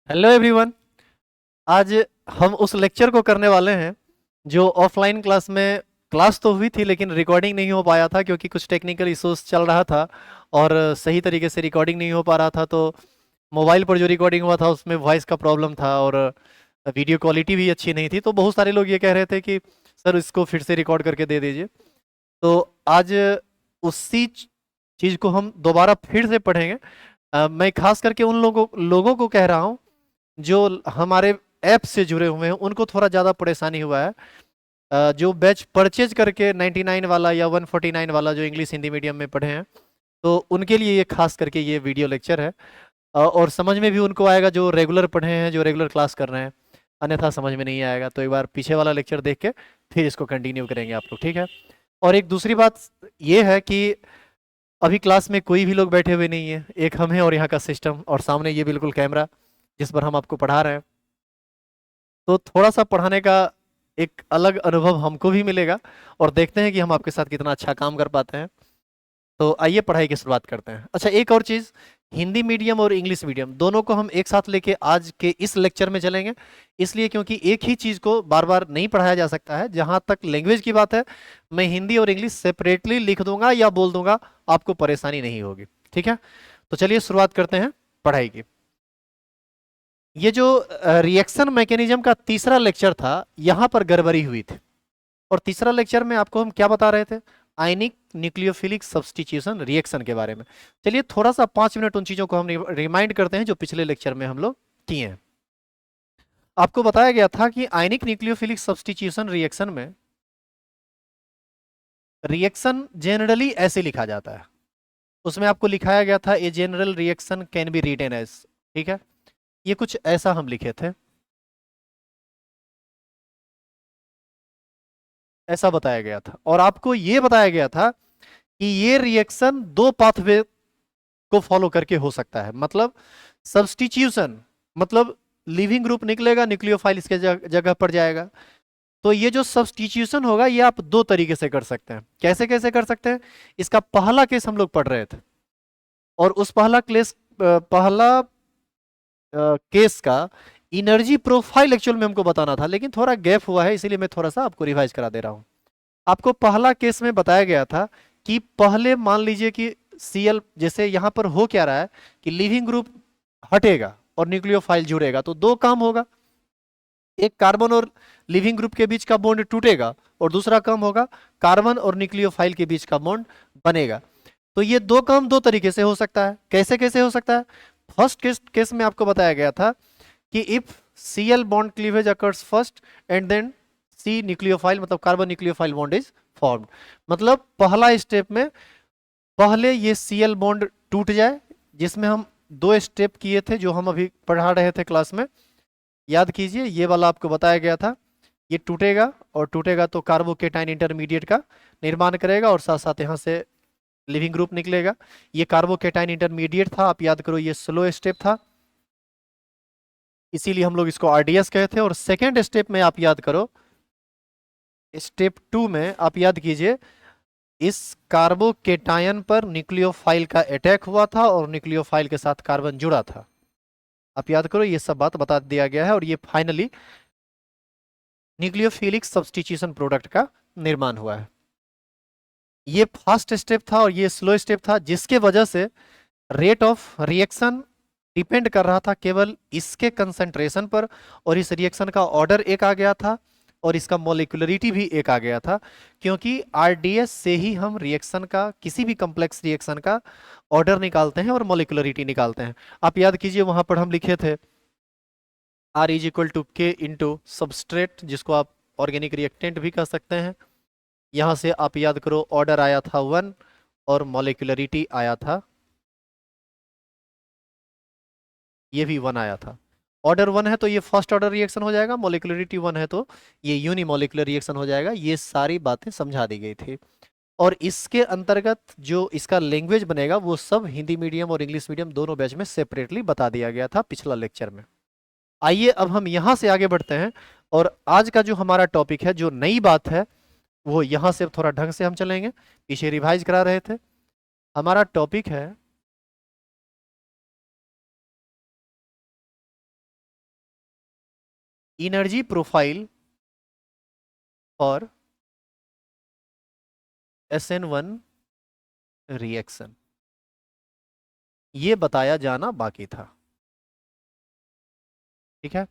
Hello everyone. आज हम उस लेक्चर को करने वाले हैं जो ऑफलाइन क्लास में क्लास तो हुई थी लेकिन रिकॉर्डिंग नहीं हो पाया था क्योंकि कुछ टेक्निकल इश्यूज चल रहा था और सही तरीके से रिकॉर्डिंग नहीं हो पा रहा था। तो मोबाइल पर जो रिकॉर्डिंग हुआ था उसमें वॉइस का प्रॉब्लम था और वीडियो क्वालिटी भी अच्छी नहीं थी। तो बहुत सारे लोग ये कह रहे थे कि सर इसको फिर से रिकॉर्ड करके दे दीजिए। तो आज उसी चीज़ को हम दोबारा फिर से पढ़ेंगे। मैं खास करके उन लोगों को कह रहा हूँ जो हमारे ऐप से जुड़े हुए हैं, उनको थोड़ा ज़्यादा परेशानी हुआ है। जो बैच परचेज करके 99 वाला या 149 वाला जो इंग्लिश हिंदी मीडियम में पढ़े हैं, तो उनके लिए ये खास करके ये वीडियो लेक्चर है। और समझ में भी उनको आएगा जो रेगुलर पढ़े हैं, जो रेगुलर क्लास कर रहे हैं। अन्यथा समझ में नहीं आएगा। तो एक बार पीछे वाला लेक्चर देख के फिर इसको कंटिन्यू करेंगे आप लोग, ठीक है। और एक दूसरी बात ये है कि अभी क्लास में कोई भी लोग बैठे हुए नहीं है, एक हम हैं और यहाँ का सिस्टम और सामने ये बिल्कुल कैमरा जिस पर हम आपको पढ़ा रहे हैं। तो थोड़ा सा पढ़ाने का एक अलग अनुभव हमको भी मिलेगा और देखते हैं कि हम आपके साथ कितना अच्छा काम कर पाते हैं। तो आइए पढ़ाई की शुरुआत करते हैं। अच्छा, एक और चीज़, हिंदी मीडियम और इंग्लिश मीडियम दोनों को हम एक साथ लेके आज के इस लेक्चर में चलेंगे। इसलिए क्योंकि एक ही चीज़ को बार बार नहीं पढ़ाया जा सकता है। जहाँ तक लैंग्वेज की बात है, मैं हिंदी और इंग्लिश सेपरेटली लिख दूंगा या बोल दूंगा, आपको परेशानी नहीं होगी, ठीक है। तो चलिए शुरुआत करते हैं पढ़ाई की। ये जो रिएक्शन मैकेनिज्म का तीसरा लेक्चर था, यहां पर गड़बड़ी हुई थी। और तीसरा लेक्चर में आपको हम क्या बता रहे थे? आयनिक न्यूक्लियोफिलिक सब्स्टिट्यूशन रिएक्शन के बारे में। चलिए थोड़ा सा 5 मिनट उन चीजों को हम रिमाइंड करते हैं जो पिछले लेक्चर में हम लोग किए हैं। आपको बताया गया था कि आयनिक न्यूक्लियोफिलिक सब्स्टिट्यूशन रिएक्शन में रिएक्शन जनरली ऐसे लिखा जाता है। उसमें आपको लिखाया गया था a general reaction can be written as, ठीक है। ये कुछ ऐसा हम लिखे थे, ऐसा बताया गया था। और आपको ये बताया गया था कि ये रिएक्शन दो पाथवे को फॉलो करके हो सकता है। मतलब सब्स्टिट्यूशन, मतलब लिविंग ग्रुप निकलेगा, न्यूक्लियोफाइल इसके जगह पर जाएगा। तो ये जो सब्स्टिट्यूशन होगा ये आप दो तरीके से कर सकते हैं। कैसे कैसे कर सकते हैं? इसका पहला केस हम लोग पढ़ रहे थे और उस पहला केस का एनर्जी प्रोफाइल एक्चुअल में हमको बताना था, लेकिन थोड़ा गैप हुआ है, इसीलिए मैं थोड़ा सा आपको रिवाइज करा दे रहा हूं। आपको पहला केस में बताया गया था कि पहले मान लीजिए कि Cl, जैसे यहां पर हो क्या रहा है कि लिविंग ग्रुप हटेगा और न्यूक्लियोफाइल जुड़ेगा, तो दो काम होगा। एक, कार्बन और लिविंग ग्रुप के बीच का बॉन्ड टूटेगा और दूसरा काम होगा, कार्बन और न्यूक्लियोफाइल के बीच का बॉन्ड बनेगा। तो ये दो काम दो तरीके से हो सकता है। कैसे कैसे हो सकता है? फर्स्ट केस में आपको बताया गया था कि if Cl bond cleavage occurs first and then C nucleophile, मतलब carbon nucleophile bond is formed. मतलब पहला स्टेप में पहले ये Cl बॉन्ड टूट जाए, जिसमें हम दो स्टेप किए थे जो हम अभी पढ़ा रहे थे क्लास में। याद कीजिए, ये वाला आपको बताया गया था। ये टूटेगा और टूटेगा तो कार्बोकेटाइन इंटरमीडिएट का निर्माण करेगा और साथ साथ यहाँ से लिविंग ग्रुप निकलेगा। ये कार्बोकेटाइन इंटरमीडिएट था, आप याद करो, ये स्लो स्टेप था, इसीलिए हम लोग इसको आरडीएस कहते हैं। और सेकेंड स्टेप में आप याद करो, स्टेप 2 में आप याद कीजिए, इस कार्बोकेटायन पर न्यूक्लियोफाइल का अटैक हुआ था और न्यूक्लियोफाइल के साथ कार्बन जुड़ा था। आप याद करो, ये सब बात बता दिया गया है और ये फाइनली न्यूक्लियोफिलिक सब्स्टिट्यूशन प्रोडक्ट का निर्माण हुआ है। ये फर्स्ट स्टेप था और ये स्लो स्टेप था, जिसके वजह से रेट ऑफ रिएक्शन डिपेंड कर रहा था केवल इसके कंसंट्रेशन पर। और इस रिएक्शन का ऑर्डर एक आ गया था और इसका मोलिकुलरिटी भी एक आ गया था, क्योंकि आरडीएस से ही हम रिएक्शन का, किसी भी कॉम्प्लेक्स रिएक्शन का ऑर्डर निकालते हैं और मोलिकुलरिटी निकालते हैं। आप याद कीजिए, वहां पर हम लिखे थे R इज इक्वल टू के इंटू सबस्ट्रेट, जिसको आप ऑर्गेनिक रिएक्टेंट भी कह सकते हैं। यहां से आप याद करो, ऑर्डर आया था 1 और मोलिकुलरिटी आया था, ये भी 1 आया था। ऑर्डर 1 है तो ये फर्स्ट ऑर्डर रिएक्शन हो जाएगा, मोलिकुलरिटी 1 है तो ये यूनिमोलिकुलर रिएक्शन हो जाएगा। ये सारी बातें समझा दी गई थी। और इसके अंतर्गत जो इसका लैंग्वेज बनेगा वो सब हिंदी मीडियम और इंग्लिश मीडियम दोनों बैच में सेपरेटली बता दिया गया था पिछला लेक्चर में। आइए अब हम यहां से आगे बढ़ते हैं और आज का जो हमारा टॉपिक है, जो नई बात है, वो यहां से थोड़ा ढंग से हम चलेंगे। पीछे रिवाइज करा रहे थे, हमारा टॉपिक है energy profile for SN1 reaction, ये बताया जाना बाकी था। ठीक है,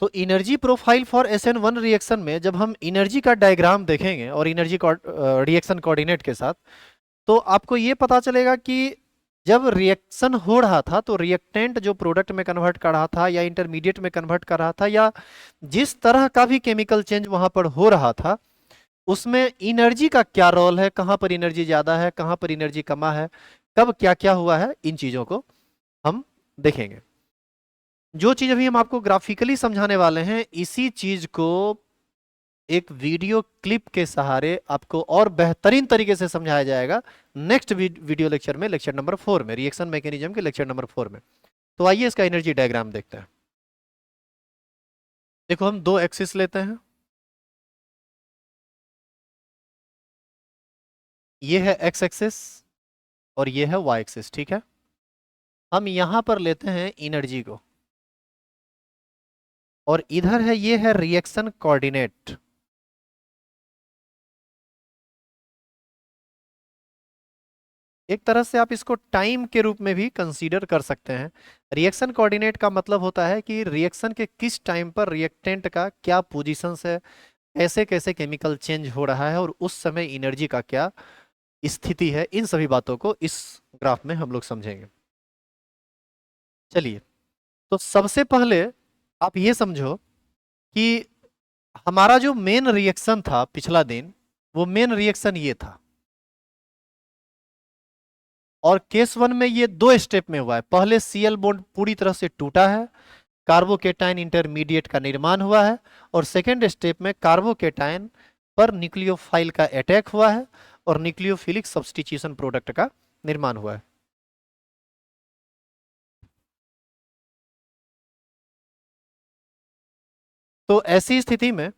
तो energy profile for SN1 reaction में जब हम एनर्जी का डायग्राम देखेंगे और एनर्जी रिएक्शन कोऑर्डिनेट के साथ, तो आपको ये पता चलेगा कि जब रिएक्शन हो रहा था तो रिएक्टेंट जो प्रोडक्ट में कन्वर्ट कर रहा था या इंटरमीडिएट में कन्वर्ट कर रहा था या जिस तरह का भी केमिकल चेंज वहां पर हो रहा था, उसमें एनर्जी का क्या रोल है, कहां पर एनर्जी ज्यादा है, कहां पर एनर्जी कमा है, कब क्या क्या हुआ है, इन चीजों को हम देखेंगे। जो चीज अभी हम आपको ग्राफिकली समझाने वाले हैं, इसी चीज को एक वीडियो क्लिप के सहारे आपको और बेहतरीन तरीके से समझाया जाएगा नेक्स्ट वीडियो लेक्चर में, लेक्चर नंबर 4 में, रिएक्शन मैकेनिज्म के लेक्चर नंबर 4 में। तो आइए इसका एनर्जी डायग्राम देखते हैं। देखो, हम दो एक्सिस लेते हैं, ये है एक्स एक्सिस और ये है वाई एक्सिस। ठीक है, हम यहां पर लेते हैं एनर्जी को, और इधर है, ये है रिएक्शन कोऑर्डिनेट। एक तरह से आप इसको टाइम के रूप में भी कंसीडर कर सकते हैं। रिएक्शन कोऑर्डिनेट का मतलब होता है कि रिएक्शन के किस टाइम पर रिएक्टेंट का क्या पोजीशंस है, कैसे कैसे केमिकल चेंज हो रहा है, और उस समय एनर्जी का क्या स्थिति है, इन सभी बातों को इस ग्राफ में हम लोग समझेंगे। चलिए, तो सबसे पहले आप ये समझो कि हमारा जो मेन रिएक्शन था पिछला दिन, वो मेन रिएक्शन ये था, और केस 1 में ये दो स्टेप में हुआ है। पहले Cl बॉन्ड पूरी तरह से टूटा है, कार्बोकेटाइन इंटरमीडिएट का निर्माण हुआ है, और सेकेंड स्टेप में कार्बोकेटाइन पर न्यूक्लियोफाइल का अटैक हुआ है और न्यूक्लियोफिलिक सब्स्टिट्यूशन प्रोडक्ट का निर्माण हुआ है। तो ऐसी स्थिति में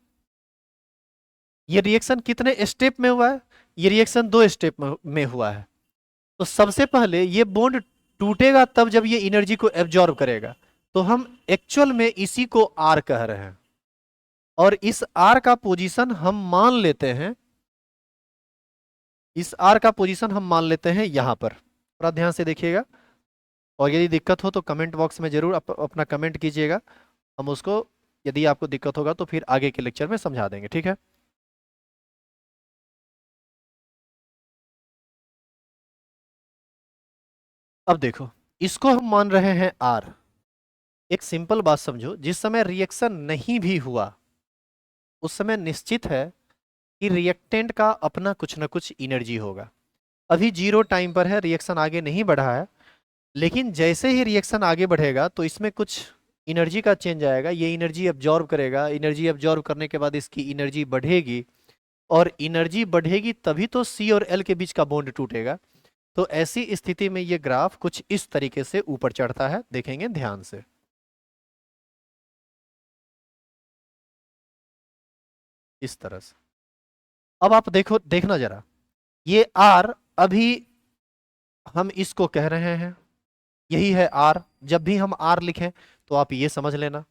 ये रिएक्शन कितने स्टेप में हुआ है? ये रिएक्शन दो स्टेप में हुआ है। तो सबसे पहले ये बॉन्ड टूटेगा तब जब ये एनर्जी को एब्जॉर्ब करेगा, तो हम एक्चुअल में इसी को आर कह रहे हैं, और इस आर का पोजीशन हम मान लेते हैं, इस आर का पोजीशन हम मान लेते हैं यहां पर। थोड़ा ध्यान से देखिएगा, और यदि दिक्कत हो तो कमेंट बॉक्स में जरूर अपना कमेंट कीजिएगा, हम उसको, यदि आपको दिक्कत होगा तो फिर आगे के लेक्चर में समझा देंगे। ठीक है, अब देखो, इसको हम मान रहे हैं आर। एक सिंपल बात समझो, जिस समय रिएक्शन नहीं भी हुआ उस समय निश्चित है कि रिएक्टेंट का अपना कुछ ना कुछ एनर्जी होगा। अभी 0 टाइम पर है, रिएक्शन आगे नहीं बढ़ा है, लेकिन जैसे ही रिएक्शन आगे बढ़ेगा तो इसमें कुछ एनर्जी का चेंज आएगा, ये एनर्जी एब्जॉर्ब करेगा, एनर्जी एब्जॉर्ब करने के बाद इसकी एनर्जी बढ़ेगी, और एनर्जी बढ़ेगी तभी तो C और L के बीच का बॉन्ड टूटेगा। तो ऐसी स्थिति में ये ग्राफ कुछ इस तरीके से ऊपर चढ़ता है, देखेंगे ध्यान से। इस तरह से अब आप देखो, देखना जरा, ये R अभी हम इसको कह रहे हैं, यही है R। जब भी हम R लिखें तो आप ये समझ लेना।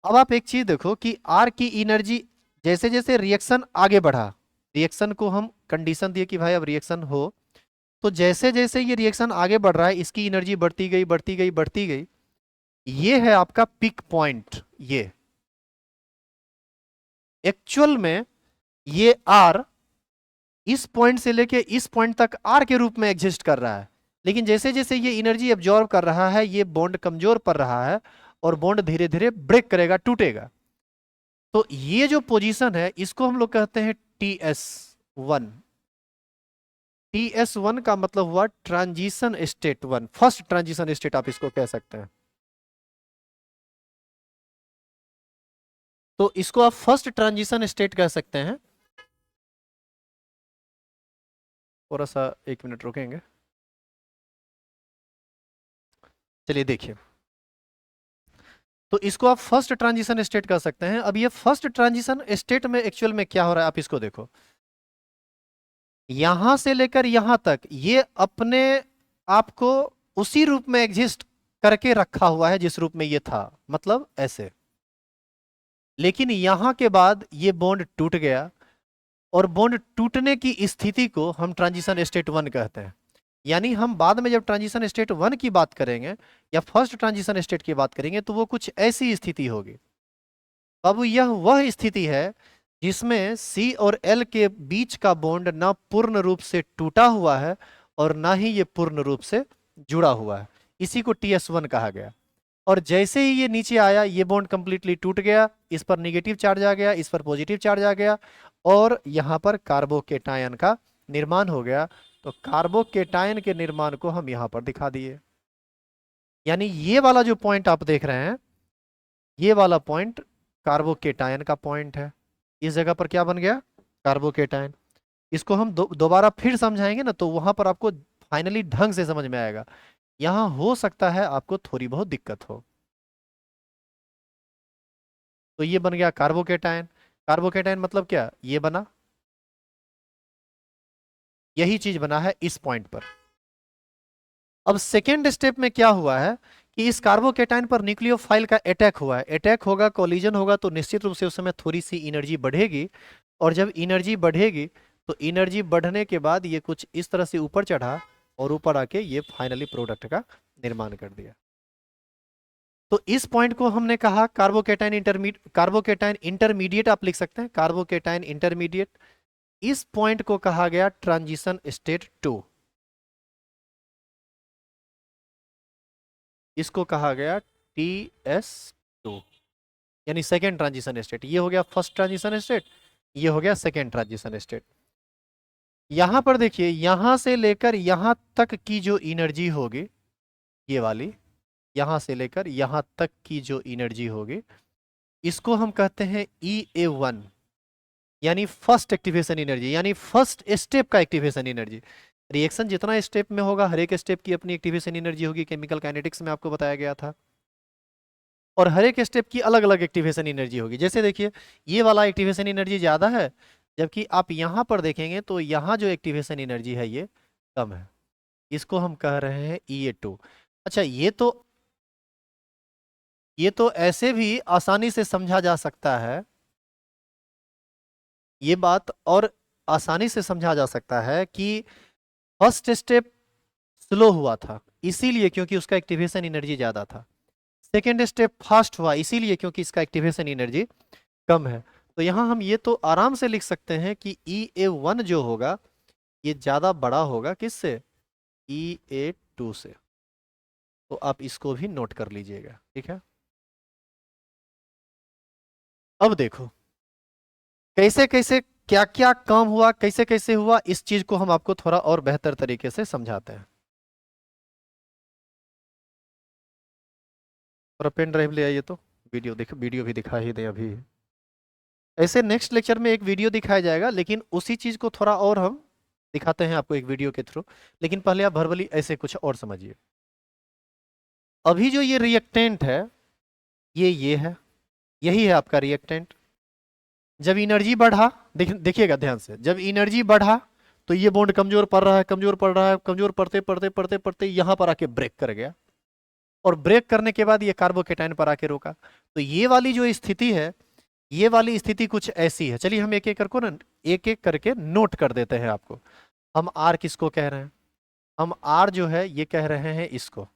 अब आप एक चीज देखो कि R की एनर्जी जैसे जैसे रिएक्शन आगे बढ़ा, रिएक्शन को हम कंडीशन दिए कि भाई अब रिएक्शन हो, तो जैसे जैसे ये रिएक्शन आगे बढ़ रहा है इसकी एनर्जी बढ़ती गई बढ़ती गई बढ़ती गई। ये है आपका पिक पॉइंट। ये एक्चुअल में ये R इस पॉइंट से लेके इस पॉइंट तक R के रूप में एग्जिस्ट कर रहा है, लेकिन जैसे जैसे ये एनर्जी एब्जॉर्ब कर रहा है ये बॉन्ड कमजोर पड़ रहा है और बॉन्ड धीरे धीरे ब्रेक करेगा, टूटेगा। तो ये जो पोजीशन है इसको हम लोग कहते हैं TS1। TS1 का मतलब हुआ transition state 1, first transition state आप इसको कह सकते हैं। तो इसको आप फर्स्ट ट्रांजिशन स्टेट कह सकते हैं। थोड़ा सा 1 मिनट रुकेंगे। चलिए देखिए, तो इसको आप फर्स्ट ट्रांजिशन स्टेट कह सकते हैं। अब ये फर्स्ट ट्रांजिशन स्टेट में एक्चुअल में क्या हो रहा है आप इसको देखो, यहां से लेकर यहां तक ये अपने आप को उसी रूप में एग्जिस्ट करके रखा हुआ है जिस रूप में ये था, मतलब ऐसे। लेकिन यहां के बाद ये बॉन्ड टूट गया, और बॉन्ड टूटने की स्थिति को हम ट्रांजिशन स्टेट 1 कहते हैं। यानी हम बाद में जब ट्रांजिशन स्टेट 1 की बात करेंगे या फर्स्ट ट्रांजिशन स्टेट की बात करेंगे तो वो कुछ ऐसी स्थिति होगी। बाबू यह वह स्थिति है जिसमें सी और एल के बीच का बॉन्ड ना पूर्ण रूप से टूटा हुआ है और ना ही ये पूर्ण रूप से जुड़ा हुआ है। इसी को TS1 कहा गया। और जैसे ही ये नीचे आया ये बॉन्ड कंप्लीटली टूट गया, इस पर निगेटिव चार्ज आ गया, इस पर पॉजिटिव चार्ज आ गया, और यहां पर कार्बोकेटायन का निर्माण हो गया। तो कार्बोकेटायन के निर्माण को हम यहां पर दिखा दिए। यानी ये वाला जो पॉइंट आप देख रहे हैं, ये वाला पॉइंट कार्बोकेटायन का पॉइंट है। इस जगह पर क्या बन गया? कार्बोकेटायन। इसको हम दोबारा फिर समझाएंगे ना, तो वहां पर आपको फाइनली ढंग से समझ में आएगा। यहां हो सकता है आपको थोड़ी बहुत दिक्कत हो। तो ये बन गया कार्बोकेटायन। कार्बोकेटायन मतलब क्या? ये बना, यही चीज बना है इस पॉइंट पर। अब सेकेंड स्टेप में क्या हुआ है कि इस कार्बोकेटायन पर न्यूक्लियोफाइल का अटैक हुआ है। अटैक होगा, कोलिजन होगा, तो निश्चित रूप से उस समय थोड़ी सी एनर्जी बढ़ेगी। और जब एनर्जी बढ़ेगी तो एनर्जी बढ़ने के बाद ये कुछ इस तरह से ऊपर चढ़ा, और ऊपर आके ये फाइनली प्रोडक्ट का निर्माण कर दिया। तो इस पॉइंट को हमने कहा कार्बोकेटाइन इंटरमीडिएट आप लिख सकते हैं, कार्बोकेटाइन इंटरमीडिएट। इस पॉइंट को कहा गया ट्रांजिशन स्टेट 2। इसको कहा गया TS2, यानी सेकेंड ट्रांजिशन स्टेट। ये हो गया फर्स्ट ट्रांजिशन स्टेट, ये हो गया सेकेंड ट्रांजिशन स्टेट। यहां पर देखिए, यहां से लेकर यहां तक की जो एनर्जी होगी, ये वाली, यहां से लेकर यहां तक की जो एनर्जी होगी, इसको हम कहते हैं EA1, यानी फर्स्ट एक्टिवेशन एनर्जी, यानी फर्स्ट स्टेप का एक्टिवेशन एनर्जी। रिएक्शन जितना स्टेप में होगा, हर एक स्टेप की अपनी एक्टिवेशन एनर्जी होगी, केमिकल काइनेटिक्स में आपको बताया गया था। और हर एक स्टेप की अलग अलग एक्टिवेशन एनर्जी होगी। जैसे देखिए, ये वाला एक्टिवेशन एनर्जी ज़्यादा है, जबकि आप यहाँ पर देखेंगे तो यहाँ जो एक्टिवेशन एनर्जी है ये कम है। इसको हम कह रहे हैं EA2। अच्छा, ये तो ऐसे भी आसानी से समझा जा सकता है, ये बात और आसानी से समझा जा सकता है कि फर्स्ट स्टेप स्लो हुआ था इसीलिए क्योंकि उसका एक्टिवेशन एनर्जी ज़्यादा था। सेकेंड स्टेप फास्ट हुआ इसीलिए क्योंकि इसका एक्टिवेशन एनर्जी कम है। तो यहाँ हम ये तो आराम से लिख सकते हैं कि EA1 जो होगा ये ज़्यादा बड़ा होगा किससे? EA2 से। तो आप इसको भी नोट कर लीजिएगा, ठीक है। अब देखो कैसे कैसे क्या क्या काम हुआ, कैसे कैसे हुआ, इस चीज को हम आपको थोड़ा और बेहतर तरीके से समझाते हैं। और पेन ड्राइव ले आइए तो वीडियो भी दिखा ही दें अभी। ऐसे नेक्स्ट लेक्चर में एक वीडियो दिखाया जाएगा, लेकिन उसी चीज को थोड़ा और हम दिखाते हैं आपको एक वीडियो के थ्रू। लेकिन पहले आप वर्बली ऐसे कुछ और समझिए। अभी जो ये रिएक्टेंट है, ये है, यही है आपका रिएक्टेंट। जब एनर्जी बढ़ा, देखिएगा ध्यान से, जब एनर्जी बढ़ा तो ये बॉन्ड कमजोर पड़ रहा है, कमजोर पड़ रहा है, कमजोर पड़ते पड़ते पड़ते पड़ते यहां पर आके ब्रेक कर गया, और ब्रेक करने के बाद ये कार्बोकेटाइन पर आके रोका। तो ये वाली जो स्थिति है, ये वाली स्थिति कुछ ऐसी है। चलिए हम एक एक करके ना, एक एक करके नोट कर देते हैं आपको। हम आर किसको कह रहे हैं? हम आर जो है ये कह रहे हैं इसको,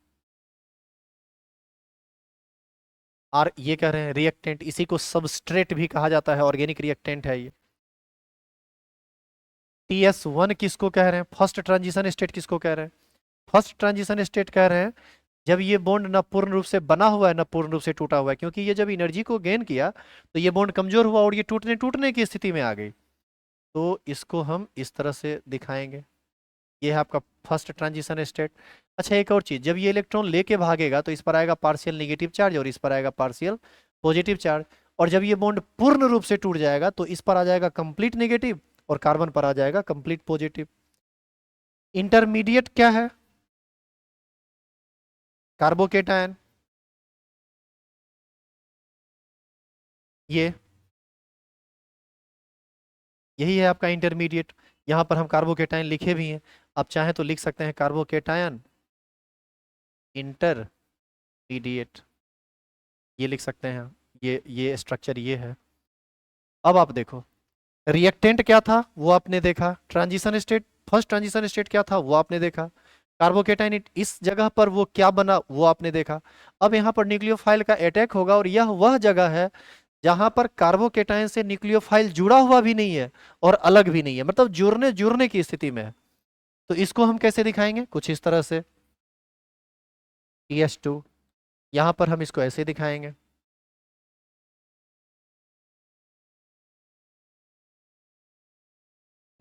आर ये कह रहे हैं रिएक्टेंट। इसी को सबस्ट्रेट भी कहा जाता है, ऑर्गेनिक रिएक्टेंट है ये। TS1 किसको कह रहे हैं? फर्स्ट ट्रांजिशन स्टेट किसको कह रहे हैं? फर्स्ट ट्रांजिशन स्टेट कह रहे हैं जब ये बॉन्ड ना पूर्ण रूप से बना हुआ है ना पूर्ण रूप से टूटा हुआ है, क्योंकि ये जब एनर्जी को गेन किया तो ये बॉन्ड कमजोर हुआ और ये टूटने टूटने की स्थिति में आ गई। तो इसको हम इस तरह से दिखाएंगे, ये है आपका फर्स्ट ट्रांजिशन स्टेट। अच्छा, एक और चीज, जब ये इलेक्ट्रॉन लेके भागेगा तो इस पर आएगा पार्शियल नेगेटिव चार्ज और इस पर आएगा पार्शियल पॉजिटिव चार्ज। और जब ये बॉन्ड पूर्ण रूप से टूट जाएगा तो इस पर आ जाएगा कंप्लीट नेगेटिव और कार्बन पर आ जाएगा कंप्लीट पॉजिटिव। इंटरमीडिएट क्या है? कार्बोकेटायन, ये यही है आपका इंटरमीडिएट। यहां पर हम कार्बोकेटायन लिखे भी हैं, आप चाहें तो लिख सकते हैं कार्बोकेटायन इंटरमीडिएट। मीडिएट, ये लिख सकते हैं, ये स्ट्रक्चर ये है। अब आप देखो, रिएक्टेंट क्या था वो आपने देखा, transition state, first transition state क्या था वो आपने देखा, कार्बोकेटाइन इस जगह पर वो क्या बना वो आपने देखा। अब यहाँ पर न्यूक्लियोफाइल का अटैक होगा और यह वह जगह है जहां पर कार्बोकेटाइन से न्यूक्लियोफाइल जुड़ा हुआ भी नहीं है और अलग भी नहीं है, मतलब जुड़ने जुड़ने की स्थिति में है। तो इसको हम कैसे दिखाएंगे, कुछ इस तरह से, TS2, यहां पर हम इसको ऐसे दिखाएंगे।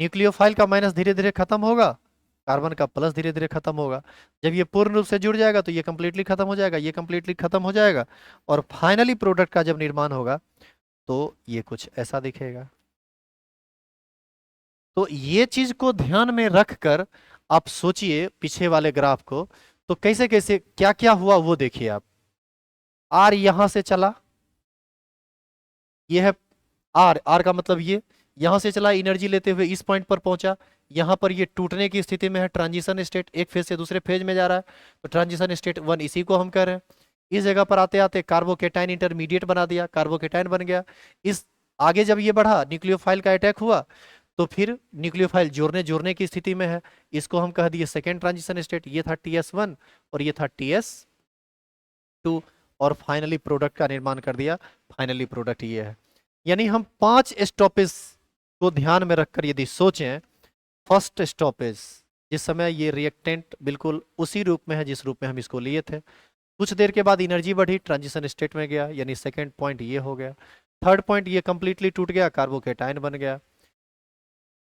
न्यूक्लियोफाइल का माइनस धीरे धीरे खत्म होगा, कार्बन का प्लस धीरे धीरे खत्म होगा। जब ये पूर्ण रूप से जुड़ जाएगा तो ये कंप्लीटली खत्म हो जाएगा, ये कंप्लीटली खत्म हो जाएगा, और फाइनली प्रोडक्ट का जब निर्माण होगा तो ये कुछ ऐसा दिखेगा। तो ये चीज को ध्यान में रखकर आप सोचिए पीछे वाले ग्राफ को, तो कैसे कैसे क्या क्या हुआ वो देखिए आप। आर यहां से चला, ये है आर, आर का मतलब ये यहां से चला एनर्जी लेते हुए इस पॉइंट पर पहुंचा, यहां पर ये टूटने की स्थिति में है, ट्रांजिशन स्टेट, एक फेज से दूसरे फेज में जा रहा है, तो ट्रांजिशन स्टेट 1 इसी को हम कह रहे हैं। इस जगह पर आते आते कार्बोकेटाइन इंटरमीडिएट बना दिया, कार्बोकेटाइन बन गया। इस आगे जब ये बढ़ा, न्यूक्लियोफाइल का अटैक हुआ, तो फिर न्यूक्लियोफाइल जोड़ने जोड़ने की स्थिति में है, इसको हम कह दिए सेकेंड ट्रांजिशन स्टेट। ये था TS1 और ये था TS2, और फाइनली प्रोडक्ट का निर्माण कर दिया। फाइनली प्रोडक्ट ये है। यानी हम 5 स्टॉपेज को ध्यान में रखकर यदि सोचें, फर्स्ट स्टॉपेज जिस समय ये रिएक्टेंट बिल्कुल उसी रूप में है जिस रूप में हम इसको लिए थे, कुछ देर के बाद एनर्जी बढ़ी, ट्रांजिशन स्टेट में गया, यानी सेकेंड पॉइंट ये हो गया। थर्ड पॉइंट ये कंप्लीटली टूट गया, कार्बोकेटाइन बन गया।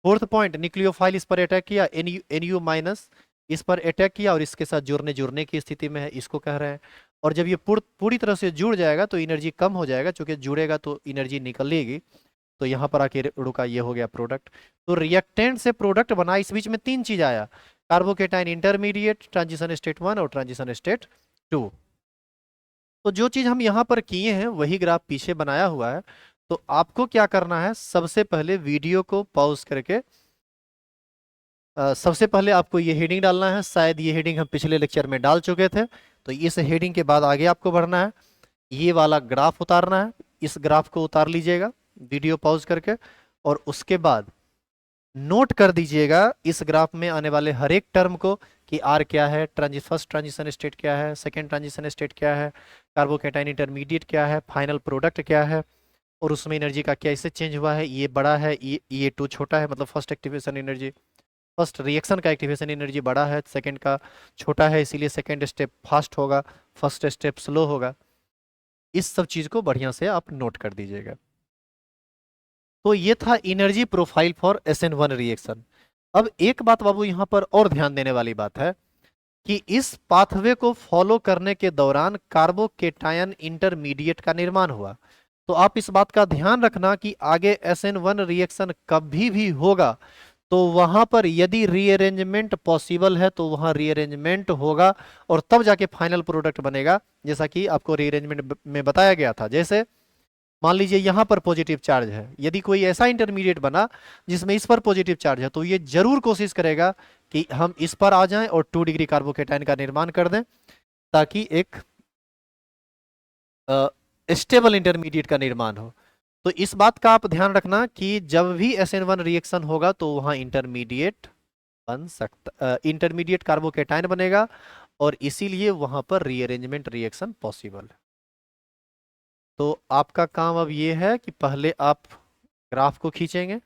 फोर्थ पॉइंट न्यूक्लियोफाइल इस पर अटैक किया, NU माइनस इस पर अटैक किया और इसके साथ जुड़ने जुड़ने की स्थिति में है, इसको कह रहे हैं। और जब ये पूरी तरह से जुड़ जाएगा तो एनर्जी कम हो जाएगा, क्योंकि जुड़ेगा तो एनर्जी निकलेगी, तो यहाँ पर आके रुका, ये हो गया प्रोडक्ट। तो रिएक्टेंट से प्रोडक्ट बना, इस बीच में 3 चीज आया, कार्बोकेटाइन इंटरमीडिएट, ट्रांजिशन स्टेट 1 और ट्रांजिशन स्टेट 2। तो जो चीज हम यहाँ पर किए हैं वही ग्राफ पीछे बनाया हुआ है। तो आपको क्या करना है, सबसे पहले वीडियो को पॉज करके सबसे पहले आपको ये हेडिंग डालना है, शायद ये हेडिंग हम पिछले लेक्चर में डाल चुके थे, तो इस हेडिंग के बाद आगे आपको बढ़ना है, ये वाला ग्राफ उतारना है, इस ग्राफ को उतार लीजिएगा वीडियो पॉज करके, और उसके बाद नोट कर दीजिएगा इस ग्राफ में आने वाले हर एक टर्म को, कि आर क्या है, फर्स्ट ट्रांजिशन स्टेट क्या है, सेकेंड ट्रांजिशन स्टेट क्या है, कार्बोकेटाइन इंटरमीडिएट क्या है, फाइनल प्रोडक्ट क्या है, और उसमें एनर्जी का कैसे चेंज हुआ है, ये बड़ा है, ये टू छोटा है, मतलब first activation energy, first reaction का एक्टिवेशन एनर्जी बड़ा है, सेकंड का छोटा है, इसीलिए सेकंड स्टेप फास्ट होगा, फर्स्ट स्टेप स्लो होगा। इस सब चीज को बढ़िया से आप नोट कर दीजिएगा। तो ये था energy profile for SN1 reaction. अब एक बात बाबू यहाँ पर और ध्यान देने वाली बात है, कि इस पाथवे को फॉलो करने के दौरान कार्बोकेटायन इंटरमीडिएट का निर्माण हुआ। तो आप इस बात का ध्यान रखना कि आगे SN1 रिएक्शन कभी भी होगा तो वहां पर यदि रीअरेंजमेंट पॉसिबल है तो वहां रीअरेंजमेंट होगा, और तब जाके फाइनल प्रोडक्ट बनेगा, जैसा कि आपको रीअरेंजमेंट में बताया गया था। जैसे मान लीजिए यहाँ पर पॉजिटिव चार्ज है, यदि कोई ऐसा इंटरमीडिएट बना जिसमें इस पर पॉजिटिव चार्ज है, तो ये जरूर कोशिश करेगा कि हम इस पर आ जाएं और 2 डिग्री कार्बोकेटाइन का निर्माण कर दें, ताकि एक स्टेबल इंटरमीडिएट का निर्माण हो। तो इस बात का आप ध्यान रखना कि जब भी SN1 रिएक्शन होगा तो वहां इंटरमीडिएट बन सकता, इंटरमीडिएट कार्बोकेटाइन बनेगा, और इसीलिए वहां पर रीअरेंजमेंट रिएक्शन पॉसिबल है। तो आपका काम अब ये है कि पहले आप ग्राफ को खींचेंगे,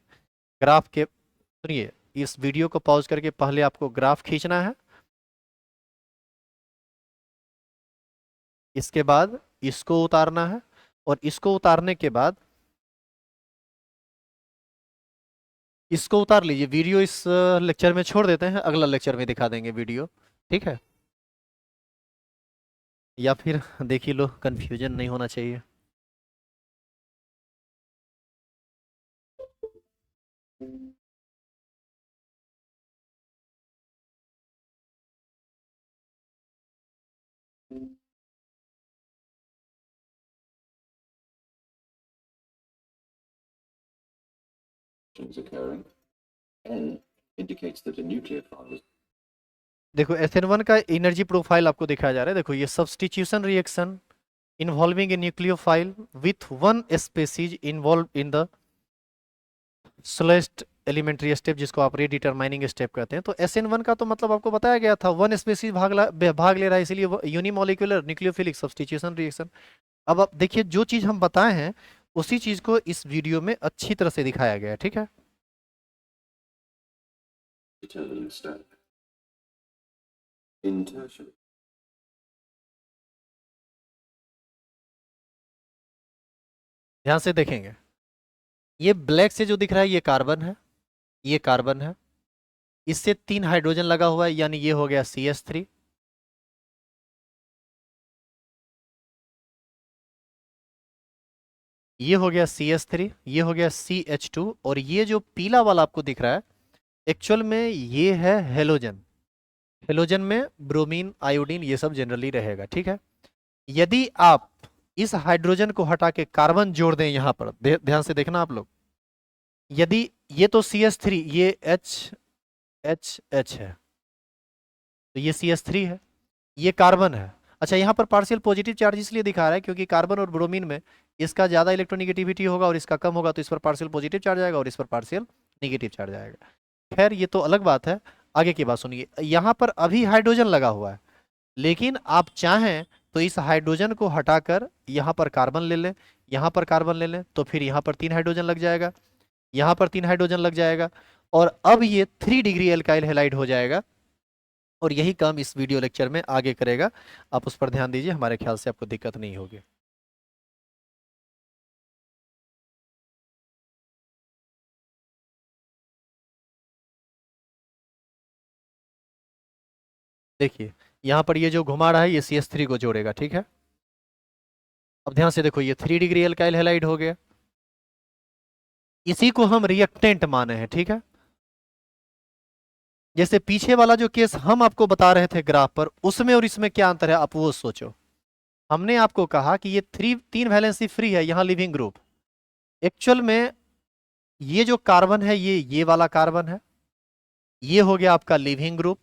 ग्राफ के, सुनिए, इस वीडियो को पॉज करके पहले आपको ग्राफ खींचना है, इसके बाद इसको उतारना है, और इसको उतारने के बाद इसको उतार लीजिए। वीडियो इस लेक्चर में छोड़ देते हैं, अगला लेक्चर में दिखा देंगे वीडियो, ठीक है? या फिर देख ही लो, कंफ्यूजन नहीं होना चाहिए। Occurring. N indicates that a nucleophile is देखो SN1 का एनर्जी प्रोफाइल आपको दिखाया जा रहा है। देखो ये substitution reaction involving a nucleophile with one species involve in the slowest elementary step, जिसको आप रीडिटरमाइनिंग स्टेप कहते हैं। तो SN1 का तो मतलब आपको बताया गया था, वन स्पेसीज भाग ले रहा है, इसलिए यूनिमोलिकुलर न्यूक्लियोफिलिक सब्स्टिट्यूशन रिएक्शन। अब आप देखिए, जो चीज हम बताए हैं उसी चीज को इस वीडियो में अच्छी तरह से दिखाया गया है, ठीक है। Determining step. In tertiary. ध्यान से देखेंगे, ये ब्लैक से जो दिख रहा है ये कार्बन है, ये कार्बन है, इससे 3 हाइड्रोजन लगा हुआ है, यानी ये हो गया CH3। ये हो गया CH3, ये हो गया CH2, और ये जो पीला वाला आपको दिख रहा है एक्चुअल में ये है हेलोजन। हेलोजन में ब्रोमीन, आयोडीन ये सब जनरली रहेगा, ठीक है। यदि आप इस हाइड्रोजन को हटा के कार्बन जोड़ दें यहां पर, ध्यान से देखना आप लोग, यदि ये तो CH3, ये H है, तो ये CH3 है, ये कार्बन है। अच्छा, यहाँ पर पार्शियल पॉजिटिव चार्ज इसलिए दिखा रहा है क्योंकि कार्बन और ब्रोमीन में इसका ज्यादा इलेक्ट्रोनिगेटिविटी होगा और इसका कम होगा, तो इस पर पार्शियल पॉजिटिव चार्ज आएगा और इस पर पार्शियल निगेटिव चार्ज आएगा। खैर ये तो अलग बात है, आगे की बात सुनिए। यहाँ पर अभी हाइड्रोजन लगा हुआ है, लेकिन आप चाहें तो इस हाइड्रोजन को हटाकर यहाँ पर कार्बन ले लें, यहाँ पर कार्बन ले लें, तो फिर यहाँ पर 3 हाइड्रोजन लग जाएगा, यहाँ पर 3 हाइड्रोजन लग जाएगा, और अब ये 3 डिग्री एल्काइल हैलाइड हो जाएगा। और यही काम इस वीडियो लेक्चर में आगे करेगा, आप उस पर ध्यान दीजिए, हमारे ख्याल से आपको दिक्कत नहीं होगी। देखिए यहाँ पर ये जो घुमा रहा है ये CH3 को जोड़ेगा, ठीक है। अब ध्यान से देखो, ये 3 डिग्री एल्काइल हैलाइड हो गया, इसी को हम रिएक्टेंट माने हैं, ठीक है। जैसे पीछे वाला जो केस हम आपको बता रहे थे ग्राफ पर, उसमें और इसमें क्या अंतर है आप वो सोचो। हमने आपको कहा कि ये 3 वैलेंसी फ्री है, यहां लिविंग ग्रुप। एक्चुअल में ये जो कार्बन है ये वाला कार्बन है, ये हो गया आपका लिविंग ग्रुप।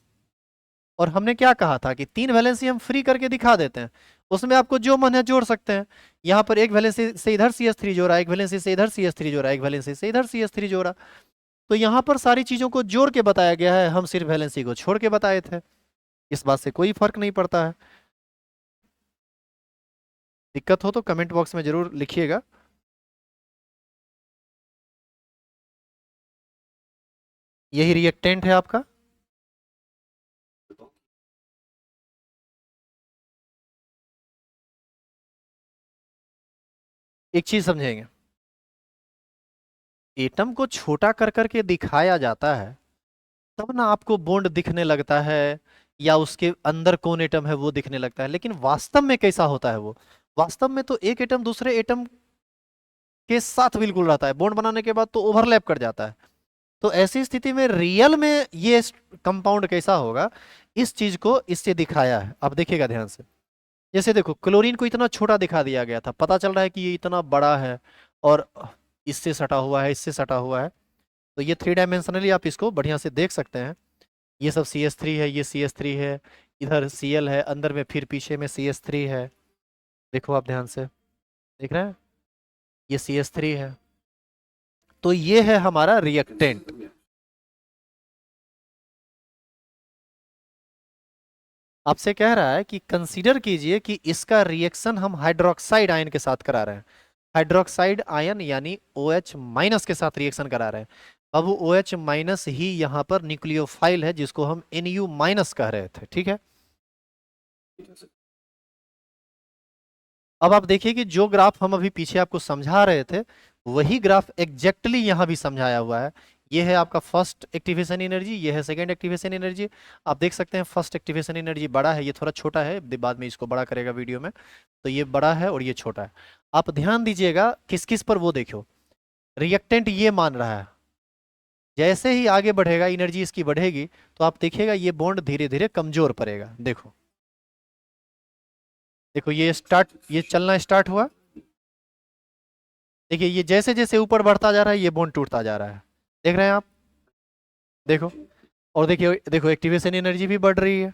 और हमने क्या कहा था कि 3 वैलेंसी हम फ्री करके दिखा देते हैं, उसमें आपको जो मन है जोड़ सकते हैं। यहाँ पर एक वैलेंसी से इधर CH3 जोड़ा, एक वैलेंसी से इधर CH3 जोड़ा, एक वैलेंसी से इधर CH3 जोड़ा। तो यहाँ पर सारी चीजों को जोड़ के बताया गया है, हम सिर्फ वैलेंसी को छोड़ के बताए थे। इस बात से कोई फर्क नहीं पड़ता है। दिक्कत हो तो कमेंट बॉक्स में जरूर लिखिएगा। यही रिएक्टेंट है आपका। एक चीज समझेंगे, एटम को छोटा कर करके दिखाया जाता है तब ना आपको बॉन्ड दिखने लगता है, या उसके अंदर कौन एटम है वो दिखने लगता है। लेकिन वास्तव में कैसा होता है वो, वास्तव में तो एक एटम दूसरे एटम के साथ बिल्कुल रहता है, बॉन्ड बनाने के बाद तो ओवरलैप कर जाता है। तो ऐसी स्थिति में रियल में ये कंपाउंड कैसा होगा, इस चीज को इससे दिखाया है। अब देखिएगा ध्यान से, जैसे देखो क्लोरीन को इतना छोटा दिखा दिया गया था, पता चल रहा है कि ये इतना बड़ा है और इससे सटा हुआ है, इससे सटा हुआ है। तो ये 3 डायमेंशनली आप इसको बढ़िया से देख सकते हैं। ये सब CH3 है, ये CH3 है, इधर Cl है, अंदर में फिर पीछे में CH3 है। देखो आप ध्यान से देख रहे हैं, ये CH3 है। तो ये है हमारा रिएक्टेंट। आपसे कह रहा है कि कंसीडर कीजिए कि इसका रिएक्शन हम हाइड्रोक्साइड आयन के साथ करा रहे हैं। हाइड्रोक्साइड आयन यानी OH माइनस के साथ रिएक्शन करा रहे हैं। अब वो OH माइनस ही यहाँ पर न्यूक्लियोफाइल है, जिसको हम Nu माइनस कह रहे थे, ठीक है। अब आप देखिए कि जो ग्राफ हम अभी पीछे आपको समझा रहे थे, वही ग्राफ एग्जैक्टली यहाँ भी समझाया हुआ है। ये है आपका फर्स्ट एक्टिवेशन एनर्जी, ये है सेकंड एक्टिवेशन एनर्जी। आप देख सकते हैं फर्स्ट एक्टिवेशन एनर्जी बड़ा है, ये थोड़ा छोटा है, बाद में इसको बड़ा करेगा वीडियो में। तो ये बड़ा है और ये छोटा है। आप ध्यान दीजिएगा किस किस पर, वो देखो रिएक्टेंट ये मान रहा है। जैसे ही आगे बढ़ेगा एनर्जी इसकी बढ़ेगी, तो आप देखिएगा ये बॉन्ड धीरे धीरे कमजोर पड़ेगा। देखो देखो ये चलना स्टार्ट हुआ। देखिए ये जैसे जैसे ऊपर बढ़ता जा रहा है ये बॉन्ड टूटता जा रहा है, देख रहे हैं आप, देखो। और देखिए देखो एक्टिवेशन एनर्जी भी बढ़ रही है।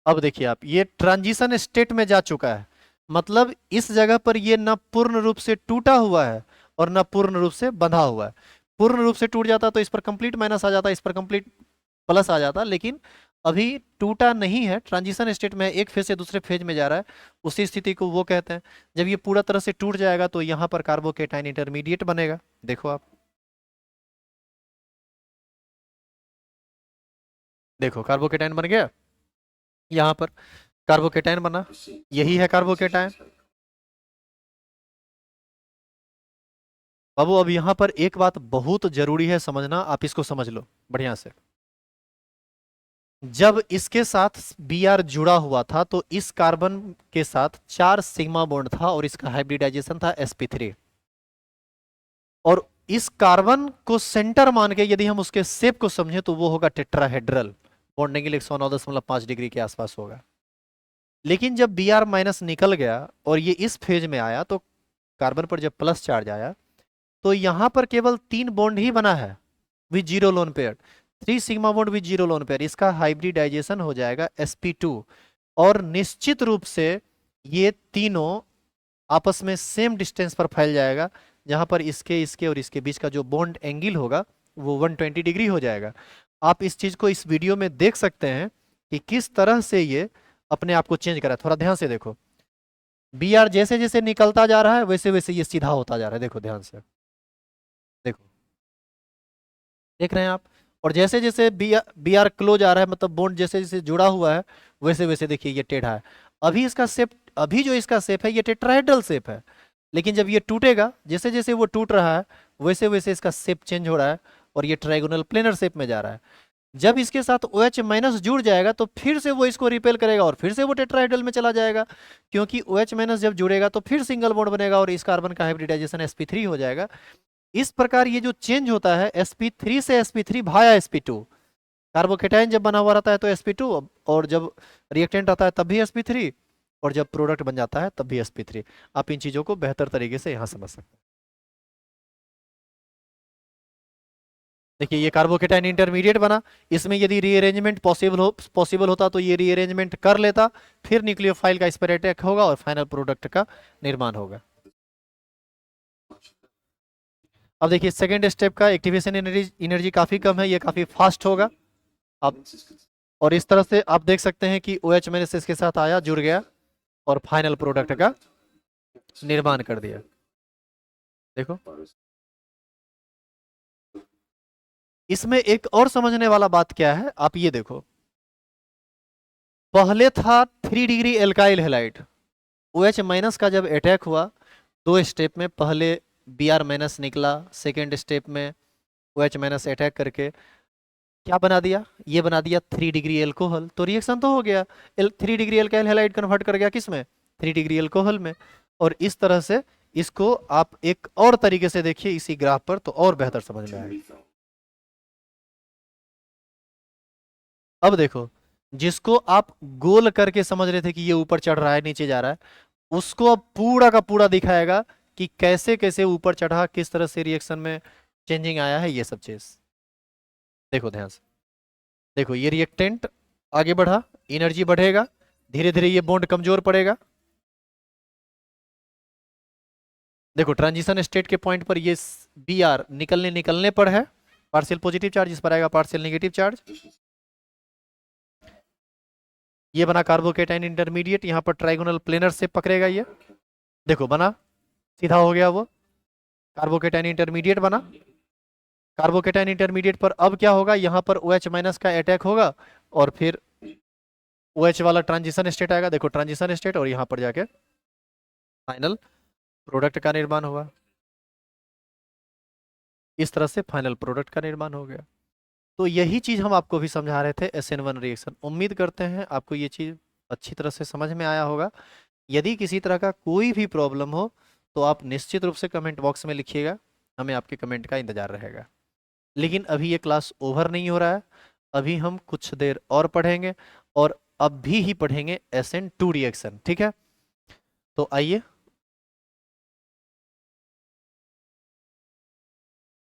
अब देखिए आप, ये ट्रांजिशन स्टेट में जा चुका है, मतलब इस जगह पर ये न पूर्ण रूप से टूटा हुआ है और न पूर्ण रूप से बंधा हुआ है। पूर्ण रूप से टूट जाता तो इस पर कंप्लीट माइनस आ जाता, इस पर कंप्लीट प्लस आ जाता, लेकिन अभी टूटा नहीं है, ट्रांजिशन स्टेट में एक फेज से दूसरे फेज में जा रहा है। उसी स्थिति को वो कहते हैं। जब ये पूरा तरह से टूट जाएगा तो यहाँ पर कार्बोकेटाइन इंटरमीडिएट बनेगा। देखो आप, देखो कार्बोकेटाइन बन गया, यहाँ पर कार्बोकेटाइन बना, Proceed यही to है transition कार्बोकेटाइन। type. बाबू अब यहाँ पर एक बात बहुत जरूरी है समझना, आप इसको समझ लो बढ़िया से। जब इसके साथ Br जुड़ा हुआ था तो इस कार्बन के साथ 4 सिग्मा बॉन्ड था और इसका हाइब्रिडाइजेशन था sp3। और इस कार्बन को सेंटर मान के यदि हम उसके शेप को समझे तो वो होगा टेट्राहेड्रल, बॉन्ड एंगल 109.5 डिग्री के आसपास होगा। लेकिन जब Br माइनस निकल गया और ये इस फेज में आया तो कार्बन पर जब प्लस चार्ज आया तो यहां पर केवल 3 बॉन्ड ही बना है with zero lone pair, 3 sigma bond with zero lone pair. इसका हाइब्रिडाइजेशन हो जाएगा sp2 और निश्चित रूप से ये तीनों आपस में सेम डिस्टेंस पर फैल जाएगा, जहां पर इसके इसके और इसके बीच का जो बॉन्ड एंगल होगा वो 120 डिग्री हो जाएगा। आप इस चीज को इस वीडियो में देख सकते हैं कि किस तरह से ये अपने आप को चेंज करा है। थोड़ा ध्यान से देखो, Br जैसे जैसे निकलता जा रहा है वैसे वैसे ये सीधा होता जा रहा है। देखो ध्यान से देखो, देख रहे हैं आप। और जैसे जैसे Br क्लोज आ रहा है, मतलब बॉन्ड जैसे जैसे जुड़ा हुआ है वैसे वैसे देखिए ये टेढ़ा है। अभी इसका शेप, अभी जो इसका शेप है ये टेट्राहेड्रल शेप है, लेकिन जब ये टूटेगा, जैसे जैसे वो टूट रहा है वैसे वैसे इसका शेप चेंज हो रहा है और ये ट्राइगोनल प्लेनर शेप में जा रहा है। जब इसके साथ OH माइनस जुड़ जाएगा तो फिर से वो इसको रिपेल करेगा और फिर से वो टेट्राहेड्रल में चला जाएगा, क्योंकि OH माइनस जब जुड़ेगा तो फिर सिंगल बॉन्ड बनेगा और इस कार्बन का हाइब्रिडाइजेशन sp3 हो जाएगा। इस प्रकार ये जो चेंज होता है sp3 से sp3 भाया sp2, कार्बोकेटाइन जब बना हुआ रहता है तो sp2, और जब रिएक्टेंट आता है तब भी sp3, और जब प्रोडक्ट बन जाता है तब भी sp3। आप इन चीजों को बेहतर तरीके से यहां समझ सकते हैं। देखिए ये कार्बोकेटाइन इंटरमीडिएट बना, इसमें यदि रीअरेंजमेंट पॉसिबल होता तो ये रीअरेंजमेंट कर लेता, फिर न्यूक्लियोफाइल का स्पर अटैक होगा और फाइनल प्रोडक्ट का निर्माण होगा। अब देखिए सेकेंड स्टेप का एक्टिवेशन एनर्जी काफी कम है, ये काफी फास्ट होगा। अब और इस तरह से आप देख सकते हैं कि OH माइनस इसके साथ आया, जुड़ गया और फाइनल प्रोडक्ट का निर्माण कर दिया। देखो इसमें एक और समझने वाला बात क्या है, आप ये देखो, पहले था 3 degree alkyl halide. OH minus का जब अटैक हुआ 2 स्टेप में, पहले Br माइनस निकला, सेकेंड स्टेप में OH माइनस अटैक करके क्या बना दिया, ये बना दिया 3 डिग्री एल्कोहल। तो रिएक्शन तो हो गया, 3 डिग्री एल्काइल हैलाइड कन्वर्ट कर गया किस में, 3 डिग्री एल्कोहल में। और इस तरह से इसको आप एक और तरीके से देखिए इसी ग्राफ पर तो और बेहतर समझ में आएगा। अब देखो, जिसको आप गोल करके समझ रहे थे कि ये ऊपर चढ़ रहा है नीचे जा रहा है, उसको अब पूरा का पूरा दिखाएगा कि कैसे कैसे ऊपर चढ़ा, किस तरह से रिएक्शन में चेंजिंग आया है, ये सब चीज देखो ध्यान से। देखो ये रिएक्टेंट आगे बढ़ा, एनर्जी बढ़ेगा, धीरे धीरे ये बॉन्ड कमजोर पड़ेगा। देखो ट्रांजिशन स्टेट के पॉइंट पर ये Br निकलने पर है, पार्शियल पॉजिटिव चार्ज, इस पर आएगा पार्शियल नेगेटिव चार्ज। ये बना कार्बोकेटाइन इंटरमीडिएट, यहाँ पर ट्राइगोनल प्लेनर से पकड़ेगा ये, देखो बना, सीधा हो गया वो, कार्बोकेटाइन इंटरमीडिएट बना। कार्बोकेटाइन इंटरमीडिएट पर अब क्या होगा, यहाँ पर OH माइनस का अटैक होगा और फिर OH वाला ट्रांजिशन स्टेट आएगा। देखो ट्रांजिशन स्टेट, और यहाँ पर जाके फाइनल प्रोडक्ट का निर्माण हुआ। इस तरह से फाइनल प्रोडक्ट का निर्माण हो गया। तो यही चीज हम आपको भी समझा रहे थे, SN1 रिएक्शन। उम्मीद करते हैं आपको ये चीज अच्छी तरह से समझ में आया होगा। यदि किसी तरह का कोई भी प्रॉब्लम हो तो आप निश्चित रूप से कमेंट बॉक्स में लिखिएगा, हमें आपके कमेंट का इंतजार रहेगा। लेकिन अभी ये क्लास ओवर नहीं हो रहा है, अभी हम कुछ देर और पढ़ेंगे और अभी ही पढ़ेंगे SN2 रिएक्शन, ठीक है। तो आइए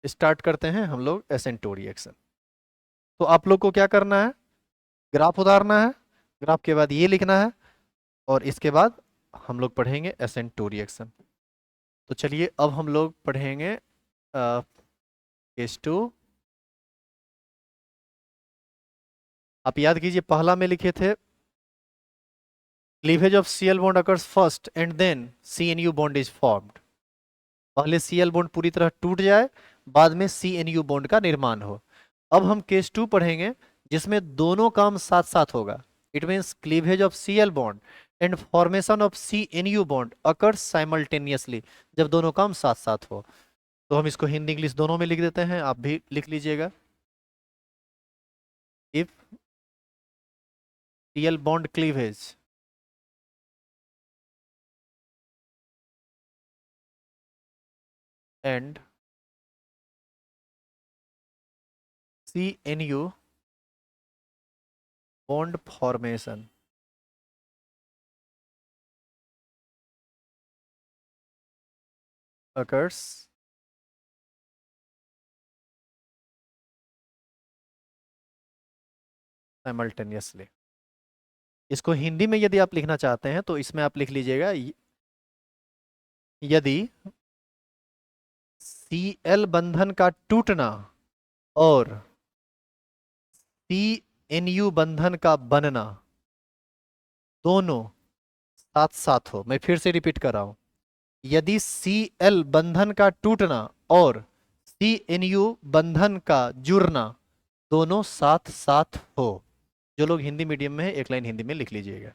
स्टार्ट करते हैं हम लोग SN2 रिएक्शन। तो आप लोग को क्या करना है, ग्राफ उतारना है, ग्राफ के बाद ये लिखना है, और इसके बाद हम लोग पढ़ेंगे SN2 रिएक्शन। तो चलिए अब हम लोग पढ़ेंगे केस 2। आप याद कीजिए पहला में लिखे थे cleavage of Cl bond occurs first and then CNU bond is formed. पहले Cl बॉन्ड पूरी तरह टूट जाए, बाद में CNU बॉन्ड का निर्माण हो। अब हम केस 2 पढ़ेंगे जिसमें दोनों काम साथ साथ होगा। It means cleavage of Cl bond and formation of CNU bond occurs simultaneously, जब दोनों काम साथ साथ हो। तो हम इसको हिंदी इंग्लिश दोनों में लिख देते हैं, आप भी लिख लीजिएगा। If Cl bond cleavage and CNU bond formation occurs simultaneously। इसको हिंदी में यदि आप लिखना चाहते हैं तो इसमें आप लिख लीजिएगा यदि Cl बंधन का टूटना और CNU बंधन का बनना दोनों साथ साथ हो। मैं फिर से रिपीट कर रहा हूं, यदि Cl बंधन का टूटना और CNU बंधन का जुड़ना दोनों साथ साथ हो। जो लोग हिंदी मीडियम में है एक लाइन हिंदी में लिख लीजिएगा।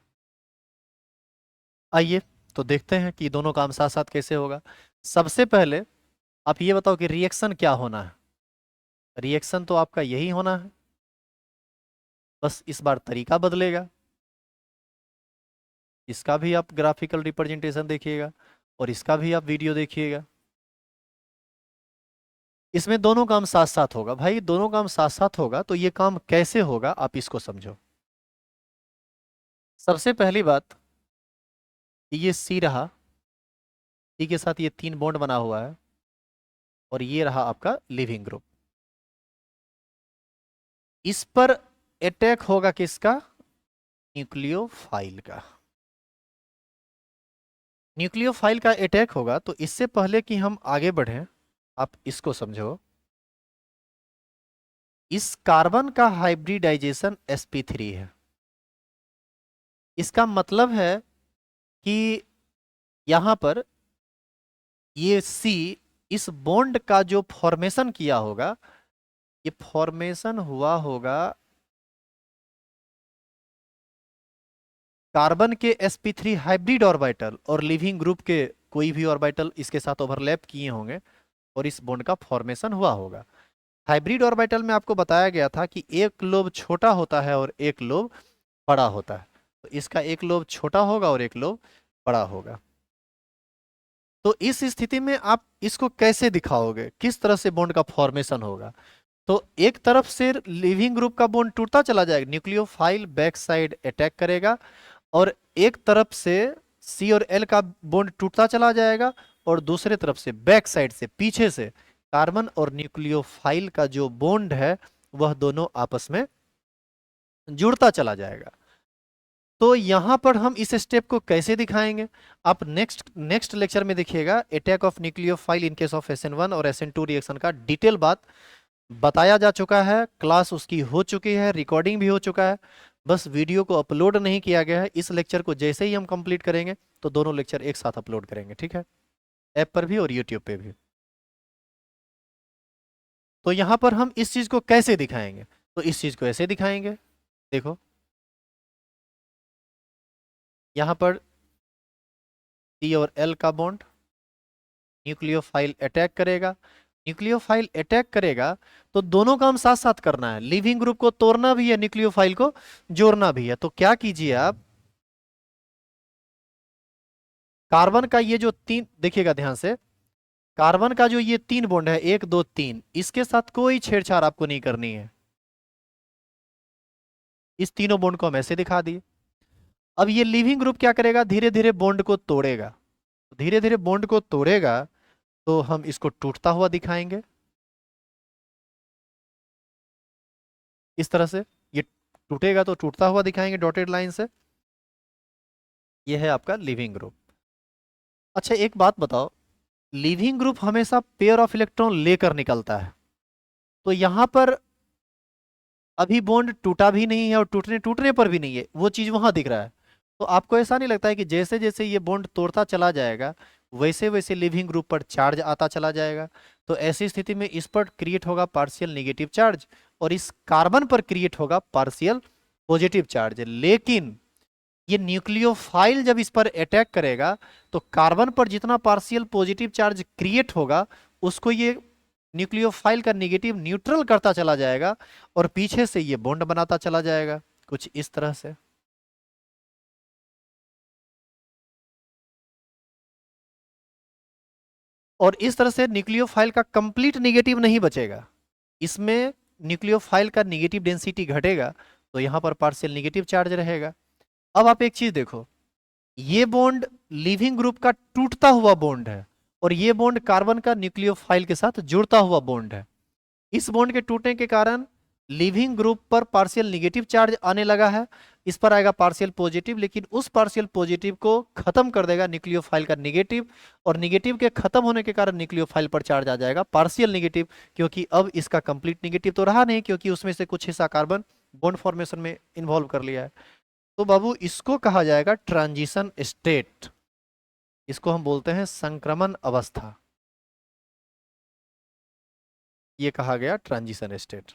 आइए तो देखते हैं कि दोनों काम साथ साथ कैसे होगा। सबसे पहले आप ये बताओ कि रिएक्शन क्या होना है। रिएक्शन तो आपका यही होना है, बस इस बार तरीका बदलेगा। इसका भी आप ग्राफिकल रिप्रेजेंटेशन देखिएगा और इसका भी आप वीडियो देखिएगा। इसमें दोनों काम साथ साथ होगा। भाई दोनों काम साथ साथ होगा तो ये काम कैसे होगा आप इसको समझो। सबसे पहली बात, ये C रहा, C के साथ ये 3 बॉन्ड बना हुआ है, और ये रहा आपका लिविंग ग्रुप। इस पर अटैक होगा किसका, न्यूक्लियोफाइल का। न्यूक्लियोफाइल का अटैक होगा। तो इससे पहले कि हम आगे बढ़ें आप इसको समझो। इस कार्बन का हाइब्रिडाइजेशन sp3 है। इसका मतलब है कि यहां पर ये C इस बॉन्ड का जो फॉर्मेशन किया होगा, ये फॉर्मेशन हुआ होगा कार्बन के sp3 हाइब्रिड ऑर्बिटल और लिविंग ग्रुप के कोई भी ऑर्बिटल इसके साथ ओवरलैप किए होंगे और इस बॉन्ड का फॉर्मेशन हुआ होगा। हाइब्रिड ऑर्बिटल में आपको बताया गया था कि एक लोब छोटा होता है और एक लोब बड़ा होता है। तो इसका एक लोब छोटा होगा और एक लोब बड़ा होगा। तो इस स्थिति में आप इसको कैसे दिखाओगे, किस तरह से बॉन्ड का फॉर्मेशन होगा। तो एक तरफ से लिविंग ग्रुप का बॉन्ड टूटता चला जाएगा, न्यूक्लियोफाइल बैक साइड अटैक करेगा, और एक तरफ से C और L का बॉन्ड टूटता चला जाएगा, और दूसरे तरफ से बैक साइड से पीछे से कार्बन और न्यूक्लियोफाइल का जो बॉन्ड है वह दोनों आपस में जुड़ता चला जाएगा। तो यहां पर हम इस स्टेप को कैसे दिखाएंगे आप नेक्स्ट लेक्चर में देखिएगा। Attack of nucleophile in case of SN1 और SN2 रिएक्शन का डिटेल बात बताया जा चुका है, क्लास उसकी हो चुकी है, रिकॉर्डिंग भी हो चुका है, बस वीडियो को अपलोड नहीं किया गया है। इस लेक्चर को जैसे ही हम कंप्लीट करेंगे तो दोनों लेक्चर एक साथ अपलोड करेंगे, ठीक है, ऐप पर भी और यूट्यूब पे भी। तो यहां पर हम इस चीज को कैसे दिखाएंगे, तो इस चीज को ऐसे दिखाएंगे। देखो यहां पर C और L का बॉन्ड, न्यूक्लियोफाइल अटैक करेगा। न्यूक्लियोफाइल अटैक करेगा तो दोनों काम साथ साथ करना है, लिविंग ग्रुप को तोड़ना भी है, न्यूक्लियोफाइल को जोड़ना भी है। तो क्या कीजिए आप, कार्बन का ये जो 3 देखिएगा ध्यान से, कार्बन का जो ये 3 बॉन्ड है 1 2 3, इसके साथ कोई छेड़छाड़ आपको नहीं करनी है। इस तीनों बॉन्ड को हम ऐसे दिखा दिए। अब ये लिविंग ग्रुप क्या करेगा, धीरे धीरे बॉन्ड को तोड़ेगा। धीरे धीरे बॉन्ड को तोड़ेगा तो हम इसको टूटता हुआ दिखाएंगे। इस तरह से ये टूटेगा तो टूटता हुआ दिखाएंगे डॉटेड लाइन से। ये है आपका लीविंग ग्रुप। अच्छा एक बात बताओ, लीविंग ग्रुप हमेशा पेयर ऑफ इलेक्ट्रॉन लेकर निकलता है, तो यहां पर अभी बॉन्ड टूटा भी नहीं है और टूटने टूटने पर भी नहीं है, वो चीज वहां दिख रहा है। तो आपको ऐसा नहीं लगता है कि जैसे जैसे ये बॉन्ड तोड़ता चला जाएगा वैसे वैसे लिविंग ग्रुप पर चार्ज आता चला जाएगा? तो ऐसी स्थिति में इस पर क्रिएट होगा पार्शियल नेगेटिव चार्ज और इस कार्बन पर क्रिएट होगा पार्शियल पॉजिटिव चार्ज। लेकिन ये न्यूक्लियोफाइल जब इस पर अटैक करेगा तो कार्बन पर जितना पार्शियल पॉजिटिव चार्ज क्रिएट होगा उसको ये न्यूक्लियोफाइल का नेगेटिव न्यूट्रल करता चला जाएगा और पीछे से ये बॉन्ड बनाता चला जाएगा, कुछ इस तरह से। और इस तरह से न्यूक्लियोफाइल का कंप्लीट नेगेटिव नहीं बचेगा, इसमें न्यूक्लियोफाइल का नेगेटिव डेंसिटी घटेगा तो यहां पर पार्शियल नेगेटिव चार्ज रहेगा। अब आप एक चीज देखो, ये बॉन्ड लिविंग ग्रुप का टूटता हुआ बॉन्ड है और ये बॉन्ड कार्बन का न्यूक्लियोफाइल के साथ जुड़ता हुआ बॉन्ड है। इस बॉन्ड के टूटने के कारण लिविंग ग्रुप पर पार्शियल नेगेटिव चार्ज आने लगा है, इस पर आएगा पार्शियल पॉजिटिव, लेकिन उस पार्शियल पॉजिटिव को खत्म कर देगा न्यूक्लियोफाइल का नेगेटिव और नेगेटिव के खत्म होने के कारण न्यूक्लियोफाइल पर चार्ज आ जाएगा पार्शियल नेगेटिव, क्योंकि अब इसका कंप्लीट नेगेटिव तो रहा नहीं क्योंकि उसमें से कुछ हिस्सा कार्बन बॉन्ड फॉर्मेशन में इन्वॉल्व कर लिया है। तो बाबू इसको कहा जाएगा ट्रांजिशन स्टेट, इसको हम बोलते हैं संक्रमण अवस्था, ये कहा गया ट्रांजिशन स्टेट।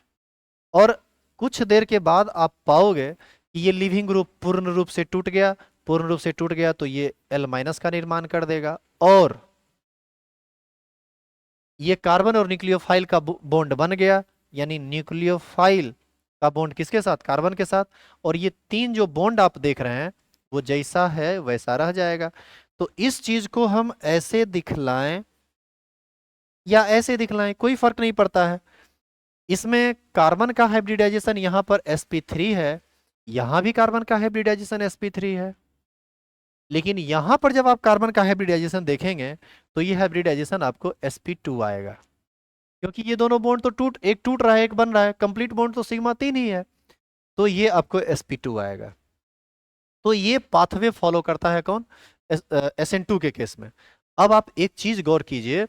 और कुछ देर के बाद आप पाओगे कि ये लिविंग ग्रुप पूर्ण रूप से टूट गया, पूर्ण रूप से टूट गया तो ये L- का निर्माण कर देगा और ये कार्बन और न्यूक्लियोफाइल का बॉन्ड बन गया, यानी न्यूक्लियोफाइल का बॉन्ड किसके साथ? कार्बन के साथ। और ये तीन जो बॉन्ड आप देख रहे हैं वो जैसा है वैसा रह जाएगा। तो इस चीज को हम ऐसे दिखलाएं या ऐसे दिखलाएं कोई फर्क नहीं पड़ता है। इसमें कार्बन का हाइब्रिडाइजेशन यहाँ पर sp3 है, यहां भी कार्बन का हाइब्रिडाइजेशन sp3 है, लेकिन यहां पर जब आप कार्बन का हाइब्रिडाइजेशन देखेंगे तो ये हाइब्रिडाइजेशन आपको sp2 आएगा, क्योंकि ये दोनों बॉन्ड तो एक टूट रहा है एक बन रहा है, कंप्लीट बॉन्ड तो सिग्मा 3 ही है, तो ये आपको sp2 आएगा। तो ये पाथवे फॉलो करता है कौन? SN2 के केस में। अब आप एक चीज गौर कीजिए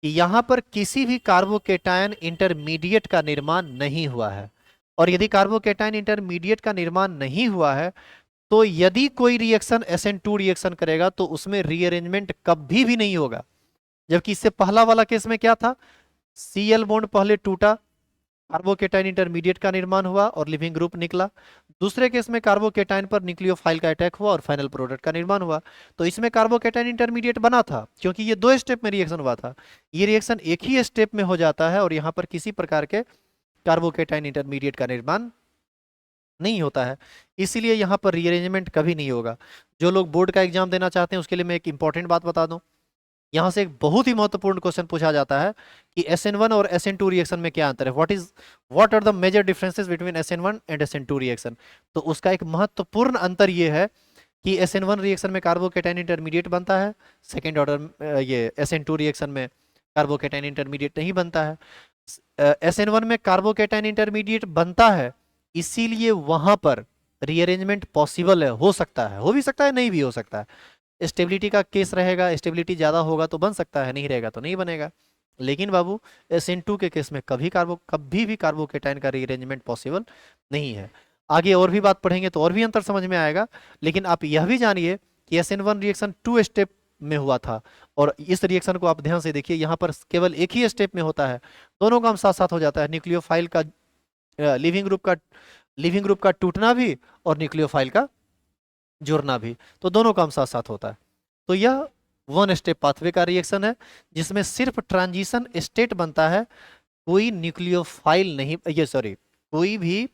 कि यहां पर किसी भी कार्बोकेटायन इंटरमीडिएट का निर्माण नहीं हुआ है, और यदि कार्बोकेटायन इंटरमीडिएट का निर्माण नहीं हुआ है तो यदि कोई रिएक्शन SN2 रिएक्शन करेगा तो उसमें रीअरेंजमेंट कभी भी नहीं होगा। जबकि इससे पहला वाला केस में क्या था? Cl बॉन्ड पहले टूटा, कार्बोकेटाइन इंटरमीडिएट का निर्माण हुआ और लिविंग ग्रुप निकला। दूसरे केस में कार्बोकेटाइन पर न्यूक्लियोफाइल का अटैक हुआ और फाइनल प्रोडक्ट का निर्माण हुआ। तो इसमें कार्बोकेटाइन इंटरमीडिएट बना था क्योंकि ये दो स्टेप में रिएक्शन हुआ था, ये रिएक्शन एक ही स्टेप में हो जाता है और यहाँ पर किसी प्रकार के कार्बोकेटाइन इंटरमीडिएट का निर्माण नहीं होता है, इसीलिए यहाँ पर रीअरेंजमेंट कभी नहीं होगा। जो लोग बोर्ड का एग्जाम देना चाहते हैं उसके लिए मैं एक इंपॉर्टेंट बात बता दूं, यहाँ से एक बहुत ही महत्वपूर्ण क्वेश्चन पूछा जाता है कि SN1 और SN2 रिएक्शन में क्या अंतर है, what are the major differences between SN1 and SN2 reaction. तो उसका एक महत्वपूर्ण अंतर ये है कि SN1 रिएक्शन में कार्बोकेटाइन इंटरमीडिएट बनता है, सेकेंड ऑर्डर ये SN2 रिएक्शन में कार्बोकेटाइन इंटरमीडिएट नहीं बनता है। SN1 में कार्बोकेटाइन इंटरमीडिएट बनता है, इसीलिए वहां पर रीअरेंजमेंट पॉसिबल है, हो सकता है, हो भी सकता है, नहीं भी हो सकता है। स्टेबिलिटी का केस रहेगा, स्टेबिलिटी ज़्यादा होगा तो बन सकता है, नहीं रहेगा तो नहीं बनेगा। लेकिन बाबू SN2 के केस में कभी भी कार्बोकेटाइन का रीअरेंजमेंट पॉसिबल नहीं है। आगे और भी बात पढ़ेंगे तो और भी अंतर समझ में आएगा, लेकिन आप यह भी जानिए कि SN1 रिएक्शन 2 स्टेप में हुआ था और इस रिएक्शन को आप ध्यान से देखिए, यहाँ पर केवल एक ही स्टेप में होता है, दोनों काम साथ साथ हो जाता है, न्यूक्लियोफाइल का लिविंग ग्रुप का टूटना भी और न्यूक्लियोफाइल का जुड़ना भी, तो दोनों काम साथ साथ होता है। तो यह वन स्टेप पाथवे का रिएक्शन है जिसमें सिर्फ ट्रांजिशन स्टेट बनता है, कोई न्यूक्लियोफाइल नहीं, ये सॉरी, कोई भी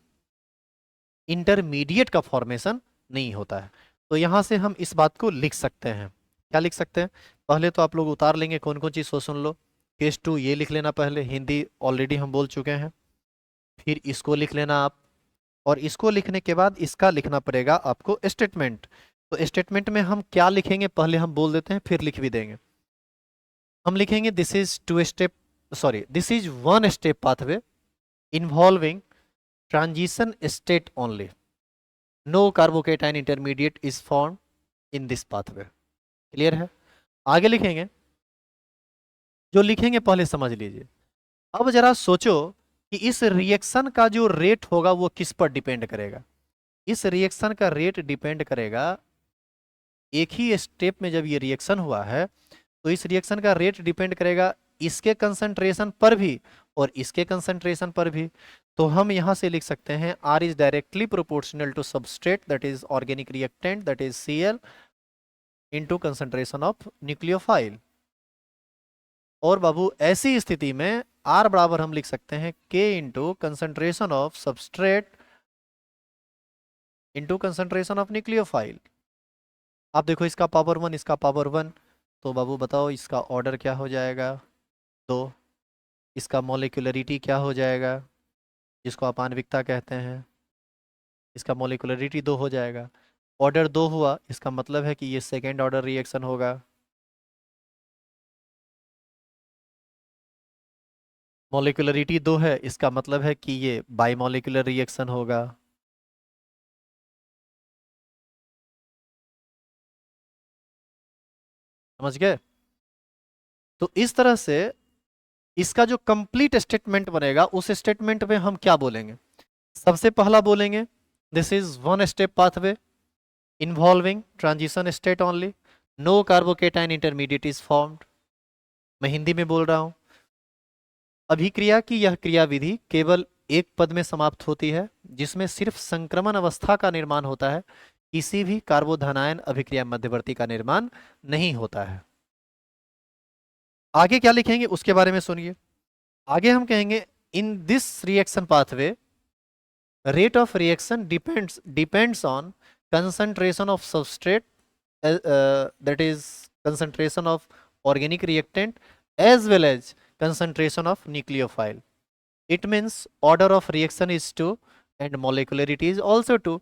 इंटरमीडिएट का फॉर्मेशन नहीं होता है। तो यहां से हम इस बात को लिख सकते हैं, क्या लिख सकते हैं? पहले तो आप लोग उतार लेंगे कौन कौन चीज, सो सुन लो। केस 2 ये लिख लेना, पहले हिंदी ऑलरेडी हम बोल चुके हैं, फिर इसको लिख लेना आप, और इसको लिखने के बाद इसका लिखना पड़ेगा आपको स्टेटमेंट। तो स्टेटमेंट में हम क्या लिखेंगे पहले हम बोल देते हैं, फिर लिख भी देंगे। हम लिखेंगे this is 2 step, sorry, this is 1 step pathway involving transition state only, no carbocation intermediate is form in this pathway. Clear है? आगे लिखेंगे, जो लिखेंगे पहले समझ लीजिए। अब जरा सोचो कि इस रिएक्शन का जो रेट होगा वो किस पर डिपेंड करेगा। इस रिएक्शन का रेट डिपेंड करेगा, एक ही स्टेप में जब ये रिएक्शन हुआ है तो इस रिएक्शन का रेट डिपेंड करेगा इसके कंसंट्रेशन पर भी और इसके कंसंट्रेशन पर भी। तो हम यहां से लिख सकते हैं R is directly proportional to substrate that is organic reactant that is Cl into concentration of nucleophile. और बाबू ऐसी स्थिति में R बराबर हम लिख सकते हैं K into concentration of substrate into concentration of nucleophile. आप देखो इसका पावर 1 इसका पावर 1, तो बाबू बताओ इसका ऑर्डर क्या हो जाएगा? 2। इसका मॉलिक्यूलरिटी क्या हो जाएगा, जिसको आप आणविकता कहते हैं? इसका मॉलिक्यूलरिटी 2 हो जाएगा। ऑर्डर 2 हुआ, इसका मतलब है कि ये सेकेंड ऑर्डर रिएक्शन होगा। मॉलिक्यूलरिटी 2 है, इसका मतलब है कि ये बाइमॉलिक्यूलर रिएक्शन होगा। समझ गए? तो इस तरह से इसका जो कंप्लीट स्टेटमेंट बनेगा उस स्टेटमेंट में हम क्या बोलेंगे? सबसे पहला बोलेंगे this is one step pathway involving transition state only, no carbocation intermediate is formed. मैं हिंदी में बोल रहा हूं, अभिक्रिया की यह क्रियाविधि केवल एक पद में समाप्त होती है जिसमें सिर्फ संक्रमण अवस्था का निर्माण होता है, किसी भी कार्बोधनायन अभिक्रिया मध्यवर्ती का निर्माण नहीं होता है। आगे क्या लिखेंगे उसके बारे में सुनिए। आगे हम कहेंगे इन this reaction pathway rate of reaction depends on concentration of substrate, that is concentration of organic reactant as well as concentration of nucleophile. It means order of reaction is 2 and molecularity is also 2.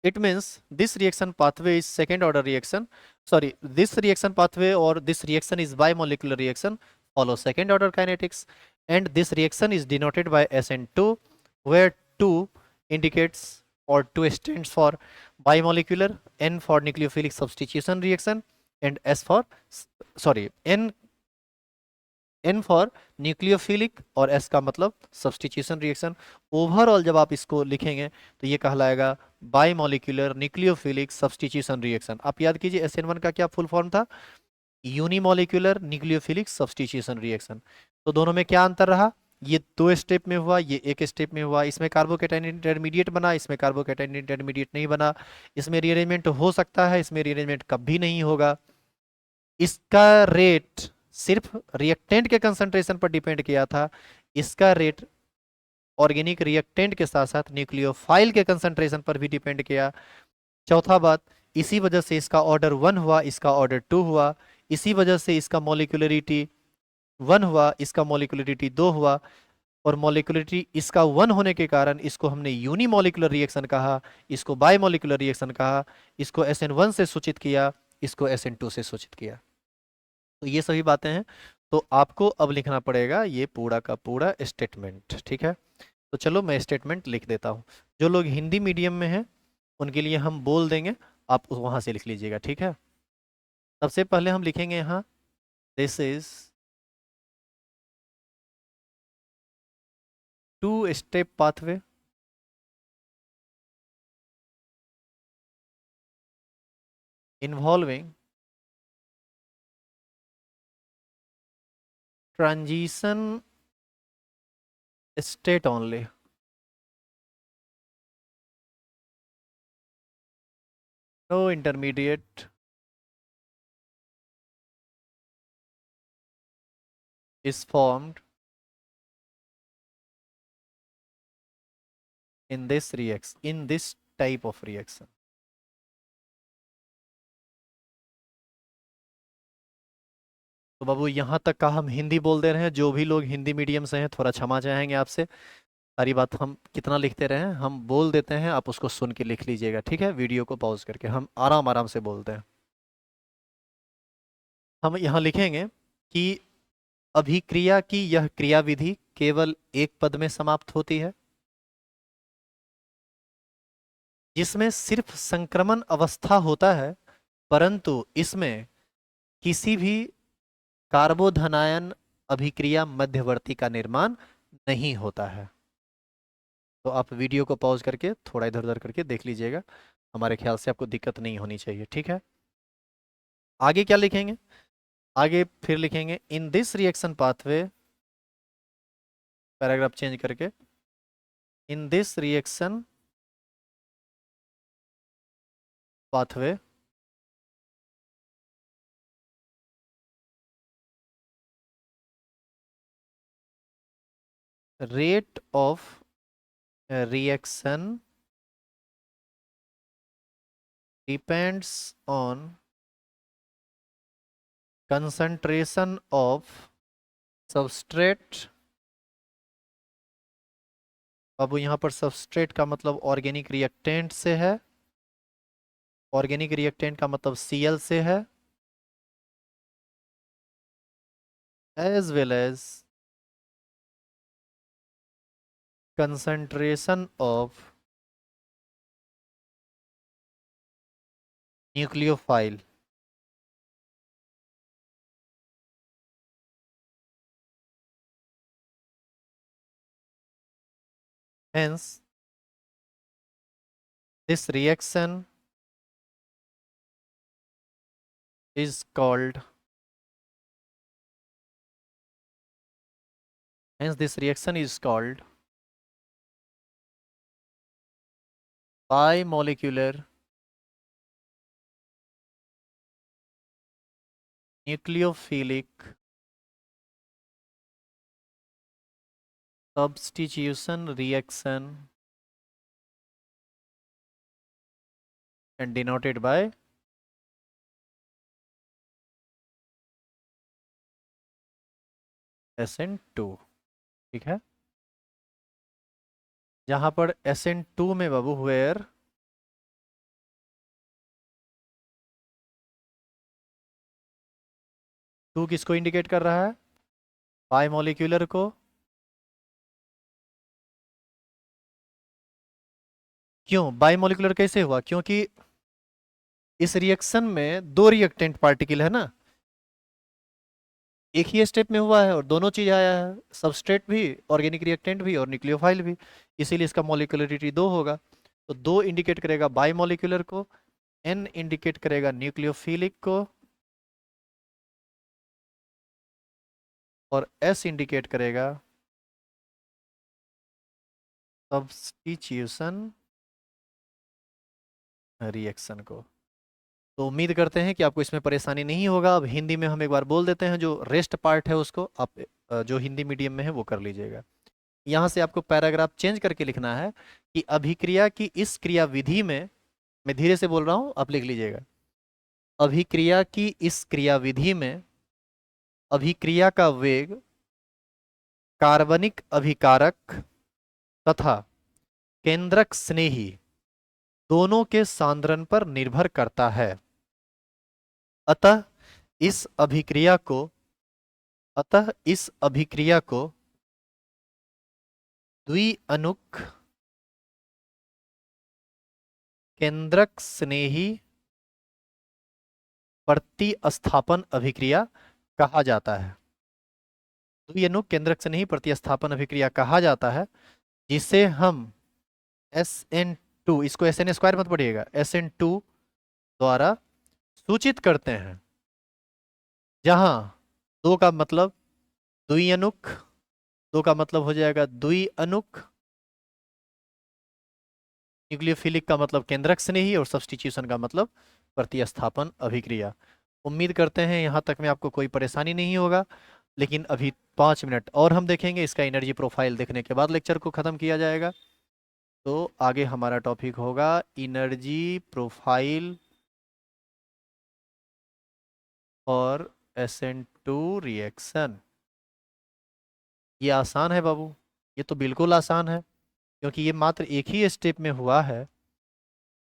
It means this reaction pathway is second order reaction. Sorry, this reaction pathway or this reaction is bimolecular reaction, follow second order kinetics, and this reaction is denoted by SN2, where 2 indicates or 2 stands for bimolecular, N for nucleophilic substitution reaction, and S for N for nucleophilic और S का मतलब substitution reaction. Overall जब आप इसको लिखेंगे तो ये कहलाएगा बाइमॉलिक्यूलर न्यूक्लियोफिलिक सब्सटीट्यूशन रिएक्शन। आप याद कीजिए SN1 का क्या फुल फॉर्म था? Unimolecular nucleophilic substitution reaction. तो दोनों में क्या अंतर रहा? ये 2 स्टेप में हुआ, ये 1 स्टेप में हुआ। इसमें कार्बोकेटाइन इंटरमीडिएट बना, इसमें कार्बोकेटाइन इंटरमीडिएट नहीं बना। इसमें रीअरेंजमेंट हो सकता है, इसमें रीअरेंजमेंट कभी नहीं होगा। इसका रेट सिर्फ रिएक्टेंट के कंसंट्रेशन पर डिपेंड किया था, इसका रेट ऑर्गेनिक रिएक्टेंट के साथ साथ न्यूक्लियोफाइल के कंसंट्रेशन पर भी डिपेंड किया। चौथा बात, इसी वजह से इसका ऑर्डर 1 हुआ, इसका ऑर्डर 2 हुआ। इसी वजह से इसका मॉलिक्यूलरिटी 1 हुआ, इसका मॉलिक्यूलरिटी 2 हुआ। और मॉलिक्यूलरिटी इसका 1 होने के कारण इसको हमने यूनिमॉलिक्यूलर रिएक्शन कहा, इसको बाइमॉलिक्यूलर रिएक्शन कहा, इसको SN1 से सूचित किया, इसको SN2 से सूचित किया। तो ये सभी बातें हैं। तो आपको अब लिखना पड़ेगा ये पूरा का पूरा स्टेटमेंट, ठीक है? तो चलो मैं स्टेटमेंट लिख देता हूँ। जो लोग हिंदी मीडियम में हैं उनके लिए हम बोल देंगे, आप वहाँ से लिख लीजिएगा, ठीक है? सबसे पहले हम लिखेंगे यहाँ this is 2 step pathway involving transition state only, no intermediate is formed in this reaction, in this type of reaction. तो बाबू यहाँ तक का हम हिंदी बोल दे रहे हैं। जो भी लोग हिंदी मीडियम से हैं थोड़ा क्षमा चाहेंगे आपसे, सारी बात हम कितना लिखते रहे हैं, हम बोल देते हैं, आप उसको सुन के लिख लीजिएगा, ठीक है? वीडियो को पॉज करके हम आराम आराम से बोलते हैं। हम यहाँ लिखेंगे कि अभिक्रिया की यह क्रियाविधि केवल एक पद में समाप्त होती है, जिसमें सिर्फ संक्रमण अवस्था होता है, परंतु इसमें किसी भी कार्बोधनायन अभिक्रिया मध्यवर्ती का निर्माण नहीं होता है। तो आप वीडियो को पॉज करके थोड़ा इधर उधर करके देख लीजिएगा, हमारे ख्याल से आपको दिक्कत नहीं होनी चाहिए, ठीक है। आगे क्या लिखेंगे? आगे फिर लिखेंगे in this reaction pathway, paragraph change करके, in this reaction pathway rate of reaction depends on concentration of substrate। अब यहाँ पर सबस्ट्रेट का मतलब ऑर्गेनिक रिएक्टेंट से है, ऑर्गेनिक रिएक्टेंट का मतलब Cl से है, as well as concentration of nucleophile। Hence, this reaction is called, hence this reaction is called bimolecular nucleophilic substitution reaction and denoted by SN2, ठीक है। जहां पर SN2 में बाबू वेयर टू किसको इंडिकेट कर रहा है? बाइमोलिक्यूलर को। क्यों बाइमोलिकुलर कैसे हुआ? क्योंकि इस रिएक्शन में दो रिएक्टेंट पार्टिकल है ना, एक ही स्टेप में हुआ है और दोनों चीज आया है, सबस्ट्रेट भी, ऑर्गेनिक रिएक्टेंट भी और न्यूक्लियोफाइल भी, इसीलिए इसका मॉलिक्यूलरिटी 2 होगा। तो 2 इंडिकेट करेगा बाइमोलिकुलर को, N इंडिकेट करेगा न्यूक्लियोफिलिक को और S इंडिकेट करेगा सब्स्टिट्यूशन रिएक्शन को। तो उम्मीद करते हैं कि आपको इसमें परेशानी नहीं होगा। अब हिंदी में हम एक बार बोल देते हैं, जो रेस्ट पार्ट है उसको आप जो हिंदी मीडियम में है वो कर लीजिएगा। यहाँ से आपको पैराग्राफ चेंज करके लिखना है कि अभिक्रिया की इस क्रिया विधि में, मैं धीरे से बोल रहा हूँ आप लिख लीजिएगा, अभिक्रिया की इस क्रिया विधि में अभिक्रिया का वेग कार्बनिक अभिकारक तथा केंद्रक स्नेही दोनों के सांद्रण पर निर्भर करता है। अतः इस अभिक्रिया को द्विअनुक केंद्रक स्नेही प्रतिस्थापन अभिक्रिया कहा जाता है। द्विअनुक केंद्रक स्नेही प्रतिस्थापन अभिक्रिया कहा जाता है, जिसे हम SN2, इसको SN² मत पढ़िएगा, SN2 द्वारा सूचित करते हैं, जहां 2 का मतलब द्विअनुक, 2 का मतलब हो जाएगा द्विअनुक, न्यूक्लियोफिलिक का मतलब केंद्रक स्नेही और सब्स्टिट्यूशन का मतलब प्रतिस्थापन अभिक्रिया। उम्मीद करते हैं यहाँ तक में आपको कोई परेशानी नहीं होगा, लेकिन अभी 5 मिनट और हम देखेंगे, इसका एनर्जी प्रोफाइल देखने के बाद लेक्चर को ख़त्म किया जाएगा। तो आगे हमारा टॉपिक होगा एनर्जी प्रोफाइल और SN2 रिएक्शन। ये आसान है बाबू, ये तो बिल्कुल आसान है, क्योंकि ये मात्र एक ही स्टेप में हुआ है।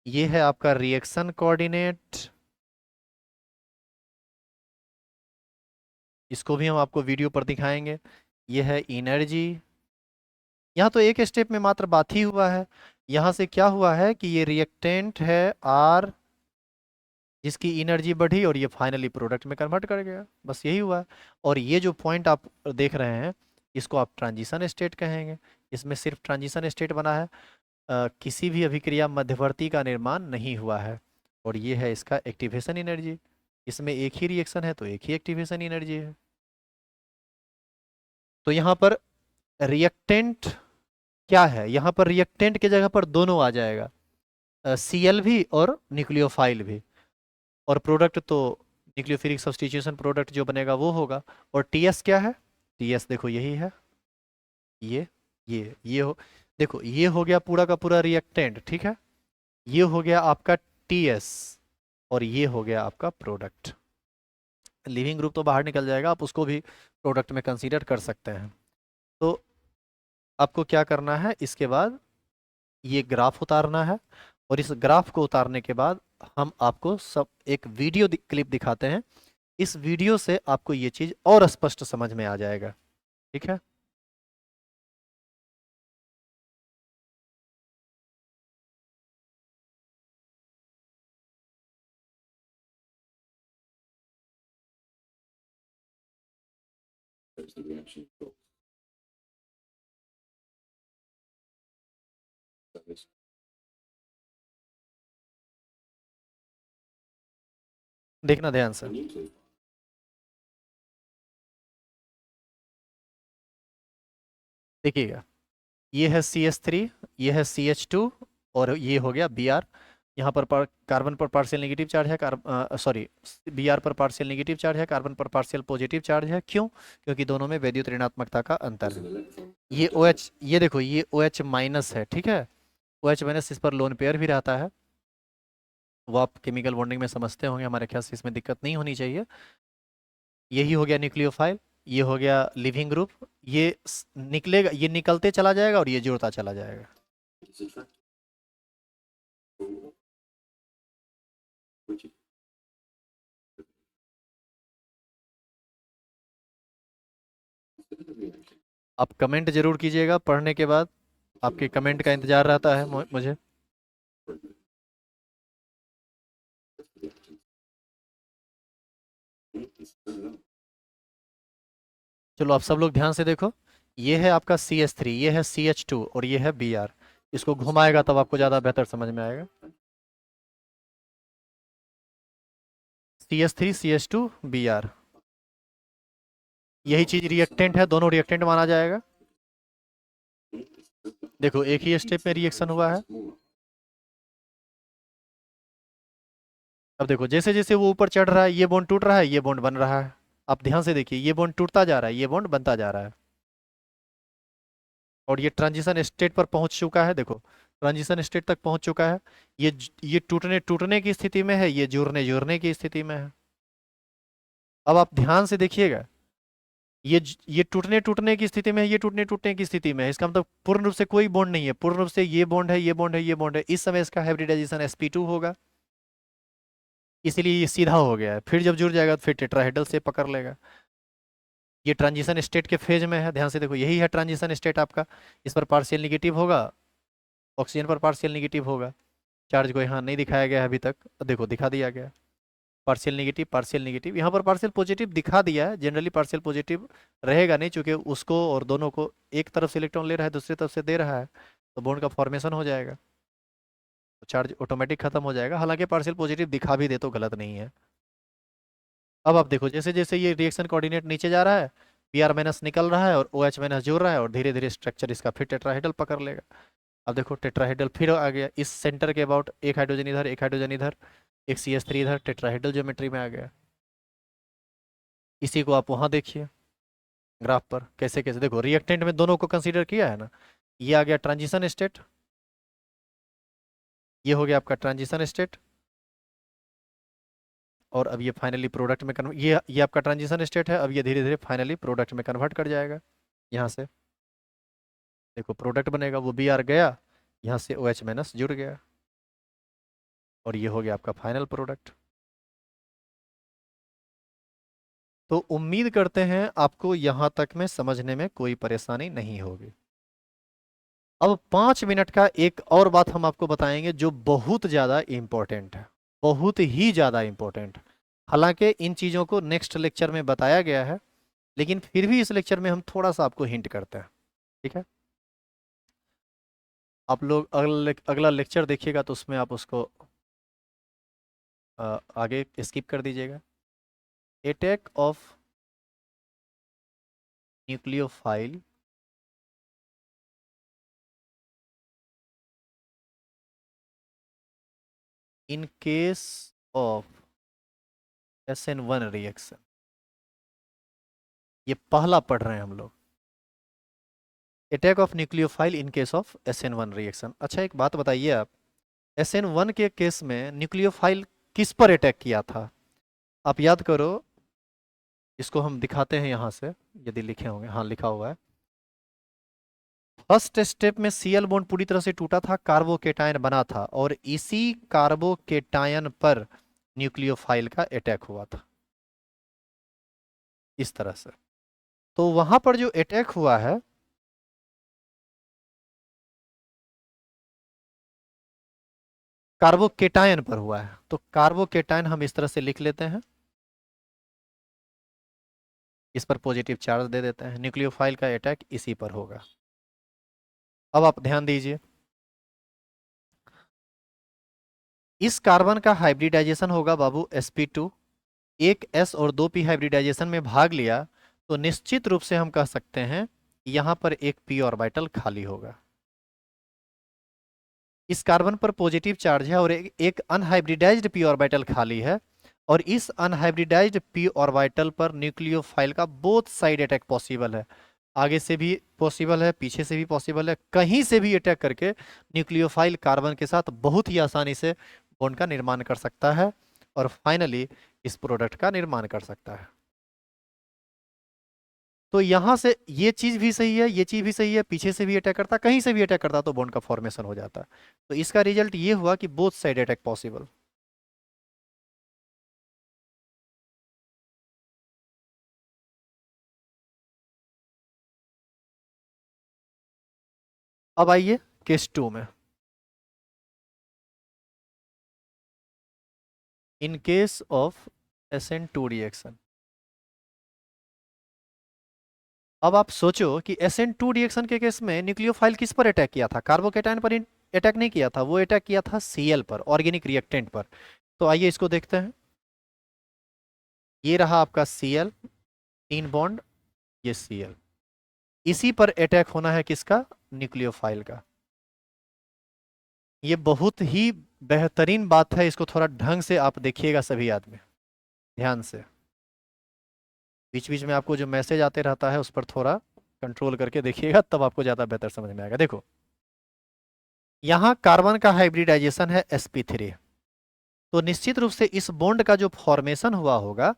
ये है आपका रिएक्शन कोऑर्डिनेट, इसको भी हम आपको वीडियो पर दिखाएंगे। ये है एनर्जी, यहाँ तो एक स्टेप में मात्र बात ही हुआ है। यहाँ से क्या हुआ है कि ये रिएक्टेंट है आर, जिसकी एनर्जी बढ़ी और ये फाइनली प्रोडक्ट में कन्वर्ट कर गया, बस यही हुआ है। और ये जो पॉइंट आप देख रहे हैं, इसको आप ट्रांजिशन स्टेट कहेंगे। इसमें सिर्फ ट्रांजिशन स्टेट बना है, किसी भी अभिक्रिया मध्यवर्ती का निर्माण नहीं हुआ है। और ये है इसका एक्टिवेशन एनर्जी। इसमें एक ही रिएक्शन है तो एक ही एक्टिवेशन एनर्जी है। तो यहाँ पर रिएक्टेंट क्या है, यहाँ पर रिएक्टेंट की जगह पर दोनों आ जाएगा, Cl भी और न्यूक्लियोफाइल भी। और प्रोडक्ट तो न्यूक्लियोफिलिक सब्स्टिट्यूशन प्रोडक्ट जो बनेगा वो होगा। और Ts क्या है, Ts देखो यही है, ये ये हो, देखो ये हो गया पूरा का पूरा रिएक्टेंट, ठीक है। ये हो गया आपका Ts और ये हो गया आपका प्रोडक्ट। लिविंग ग्रुप तो बाहर निकल जाएगा, आप उसको भी प्रोडक्ट में कंसीडर कर सकते हैं। तो आपको क्या करना है, इसके बाद ये ग्राफ उतारना है। और इस ग्राफ को उतारने के बाद हम आपको सब एक वीडियो क्लिप दिखाते हैं। इस वीडियो से आपको ये चीज और स्पष्ट समझ में आ जाएगा, ठीक है। There's the reaction. देखना ध्यान से, देखिएगा, ये है CH3, ये है CH2 और ये हो गया Br। यहाँ पर कार्बन पर पार्शियल नेगेटिव चार्ज है, सॉरी Br पर पार्शियल नेगेटिव चार्ज है, कार्बन पर पार्शियल पॉजिटिव चार्ज है। क्यों? क्योंकि दोनों में वैद्युत ऋणात्मकता का अंतर है। ये OH, ये देखो ये OH माइनस है, ठीक है। OH माइनस, इस पर लोन पेयर भी रहता है, वो आप केमिकल बॉन्डिंग में समझते होंगे, हमारे ख्याल से इसमें दिक्कत नहीं होनी चाहिए। यही हो गया न्यूक्लियोफाइल, ये हो गया लिविंग ग्रुप। ये निकलेगा, ये निकलते चला जाएगा और ये जुड़ता चला जाएगा। आप कमेंट जरूर कीजिएगा पढ़ने के बाद, आपके कमेंट का इंतजार रहता है मुझे। चलो आप सब लोग ध्यान से देखो, ये है आपका CH3, ये है CH2 और ये है Br। इसको घुमाएगा तब आपको ज़्यादा बेहतर समझ में आएगा। CH3 CH2 Br, यही चीज रिएक्टेंट है, दोनों रिएक्टेंट माना जाएगा। देखो एक ही स्टेप में रिएक्शन हुआ है। अब देखो जैसे जैसे वो ऊपर चढ़ रहा है, ये बॉन्ड टूट रहा है, ये बॉन्ड बन रहा है। आप ध्यान से देखिए, ये बॉन्ड टूटता जा रहा है, ये बॉन्ड बनता जा रहा है। और ये ट्रांजिशन स्टेट पर पहुंच चुका है, देखो ट्रांजिशन स्टेट तक पहुंच चुका है। ये टूटने टूटने की स्थिति में है, ये जुड़ने जुड़ने की स्थिति में है। अब आप ध्यान से देखिएगा, ये टूटने टूटने की स्थिति में है, ये टूटने टूटने की स्थिति में है। इसका मतलब पूर्ण रूप से कोई बॉन्ड नहीं है, पूर्ण रूप से ये बॉन्ड है, ये बॉन्ड है, ये बॉन्ड है। इस समय इसका हाइब्रिडाइजेशन sp2 होगा, इसीलिए ये सीधा हो गया है। फिर जब जुड़ जाएगा तो फिर टेट्राहेड्रल से पकड़ लेगा। ये ट्रांजिशन स्टेट के फेज में है, ध्यान से देखो, यही है ट्रांजिशन स्टेट आपका। इस पर पार्शियल निगेटिव होगा, ऑक्सीजन पर पार्शियल निगेटिव होगा। चार्ज को यहाँ नहीं दिखाया गया है अभी तक, देखो दिखा दिया गया, पार्शियल निगेटिव पार्शियल निगेटिव। यहाँ पर पार्शियल पॉजिटिव दिखा दिया है, जनरली पार्शियल पॉजिटिव रहेगा नहीं, चूंकि उसको और दोनों को एक तरफ से इलेक्ट्रॉन ले रहा है, दूसरी तरफ से दे रहा है, तो बॉन्ड का फॉर्मेशन हो जाएगा, तो चार्ज ऑटोमेटिक खत्म हो जाएगा। हालांकि पार्शियल पॉजिटिव दिखा भी दे तो गलत नहीं है। अब आप देखो जैसे जैसे ये रिएक्शन कोऑर्डिनेट नीचे जा रहा है, Br माइनस निकल रहा है और OH माइनस जुड़ रहा है, और धीरे धीरे स्ट्रक्चर इसका फिर टेट्राहेड्रल पकड़ लेगा। अब देखो टेट्राहेड्रल फिर आ गया, इस सेंटर के अबाउट एक हाइड्रोजन इधर, एक हाइड्रोजन इधर, एक CH3 इधर, टेट्राहेड्रल ज्योमेट्री में आ गया। इसी को आप वहां देखिए ग्राफ पर, कैसे कैसे देखो रिएक्टेंट में दोनों को कंसीडर किया है ना। ये आ गया ट्रांजिशन स्टेट, ये हो गया आपका ट्रांजिशन स्टेट, और अब ये फाइनली प्रोडक्ट में कन्वर्ट, ये आपका ट्रांजिशन स्टेट है। अब ये धीरे धीरे फाइनली प्रोडक्ट में कन्वर्ट कर जाएगा। यहाँ से देखो प्रोडक्ट बनेगा, वो Br गया, यहाँ से OH माइनस जुड़ गया, और ये हो गया आपका फाइनल प्रोडक्ट। तो उम्मीद करते हैं आपको यहाँ तक में समझने में कोई परेशानी नहीं होगी। अब 5 मिनट का एक और बात हम आपको बताएंगे जो बहुत ज़्यादा इम्पोर्टेंट है, बहुत ही ज़्यादा इम्पोर्टेंट। हालांकि इन चीज़ों को नेक्स्ट लेक्चर में बताया गया है, लेकिन फिर भी इस लेक्चर में हम थोड़ा सा आपको हिंट करते हैं, ठीक है। आप लोग अगला लेक्चर देखिएगा तो उसमें आप उसको आगे स्किप कर दीजिएगा। Attack of nucleophile in case of SN1 reaction, ये पहला पढ़ रहे हैं हम लोग। Attack of nucleophile in case of SN1 reaction. अच्छा एक बात बताइए आप, SN1 के केस में न्यूक्लियोफाइल किस पर अटैक किया था? आप याद करो, इसको हम दिखाते हैं यहाँ से, यदि लिखे होंगे, हाँ लिखा हुआ है। फर्स्ट स्टेप में Cl बॉन्ड पूरी तरह से टूटा था, कार्बोकेटायन बना था, और इसी कार्बोकेटायन पर न्यूक्लियोफाइल का अटैक हुआ था, इस तरह से। तो वहां पर जो अटैक हुआ है, कार्बोकेटायन पर हुआ है। तो कार्बोकेटायन हम इस तरह से लिख लेते हैं, इस पर पॉजिटिव चार्ज दे देते हैं, न्यूक्लियोफाइल का अटैक इसी पर होगा। अब आप ध्यान दीजिए, इस कार्बन का हाइब्रिडाइजेशन होगा बाबू sp2, एक s और 2p हाइब्रिडाइजेशन में भाग लिया, तो निश्चित रूप से हम कह सकते हैं यहां पर एक p ऑर्बिटल खाली होगा। इस कार्बन पर पॉजिटिव चार्ज है और एक अनहाइब्रिडाइज्ड p ऑर्बिटल खाली है, और इस अनहाइब्रिडाइज्ड p ऑर्बिटल पर न्यूक्लियोफाइल का बोथ साइड अटैक पॉसिबल है। आगे से भी पॉसिबल है, पीछे से भी पॉसिबल है, कहीं से भी अटैक करके न्यूक्लियोफाइल कार्बन के साथ बहुत ही आसानी से बॉन्ड का निर्माण कर सकता है और फाइनली इस प्रोडक्ट का निर्माण कर सकता है। तो यहां से ये चीज भी सही है, ये चीज भी सही है, पीछे से भी अटैक करता, कहीं से भी अटैक करता तो बॉन्ड का फॉर्मेशन हो जाता। तो इसका रिजल्ट ये हुआ कि बोथ साइड अटैक पॉसिबल। अब आइए केस 2 में। In case of SN2 reaction, अब आप सोचो कि SN2 रिएक्शन के केस में न्यूक्लियोफाइल किस पर अटैक किया था? कार्बोकेटायन पर अटैक नहीं किया था, वो अटैक किया था Cl पर, ऑर्गेनिक रिएक्टेंट पर। तो आइए इसको देखते हैं। ये रहा आपका Cl, 3 बॉन्ड, ये Cl, इसी पर अटैक होना है किसका? न्यूक्लियोफाइल का। ये बहुत ही बेहतरीन बात है, इसको थोड़ा ढंग से आप देखिएगा सभी आदमी, ध्यान से। बीच बीच में आपको जो मैसेज आते रहता है उस पर थोड़ा कंट्रोल करके देखिएगा, तब आपको ज़्यादा बेहतर समझ में आएगा। देखो, यहाँ कार्बन का हाइब्रिडाइजेशन है sp3, तो निश्चित रूप से इस बॉन्ड का जो फॉर्मेशन हुआ होगा,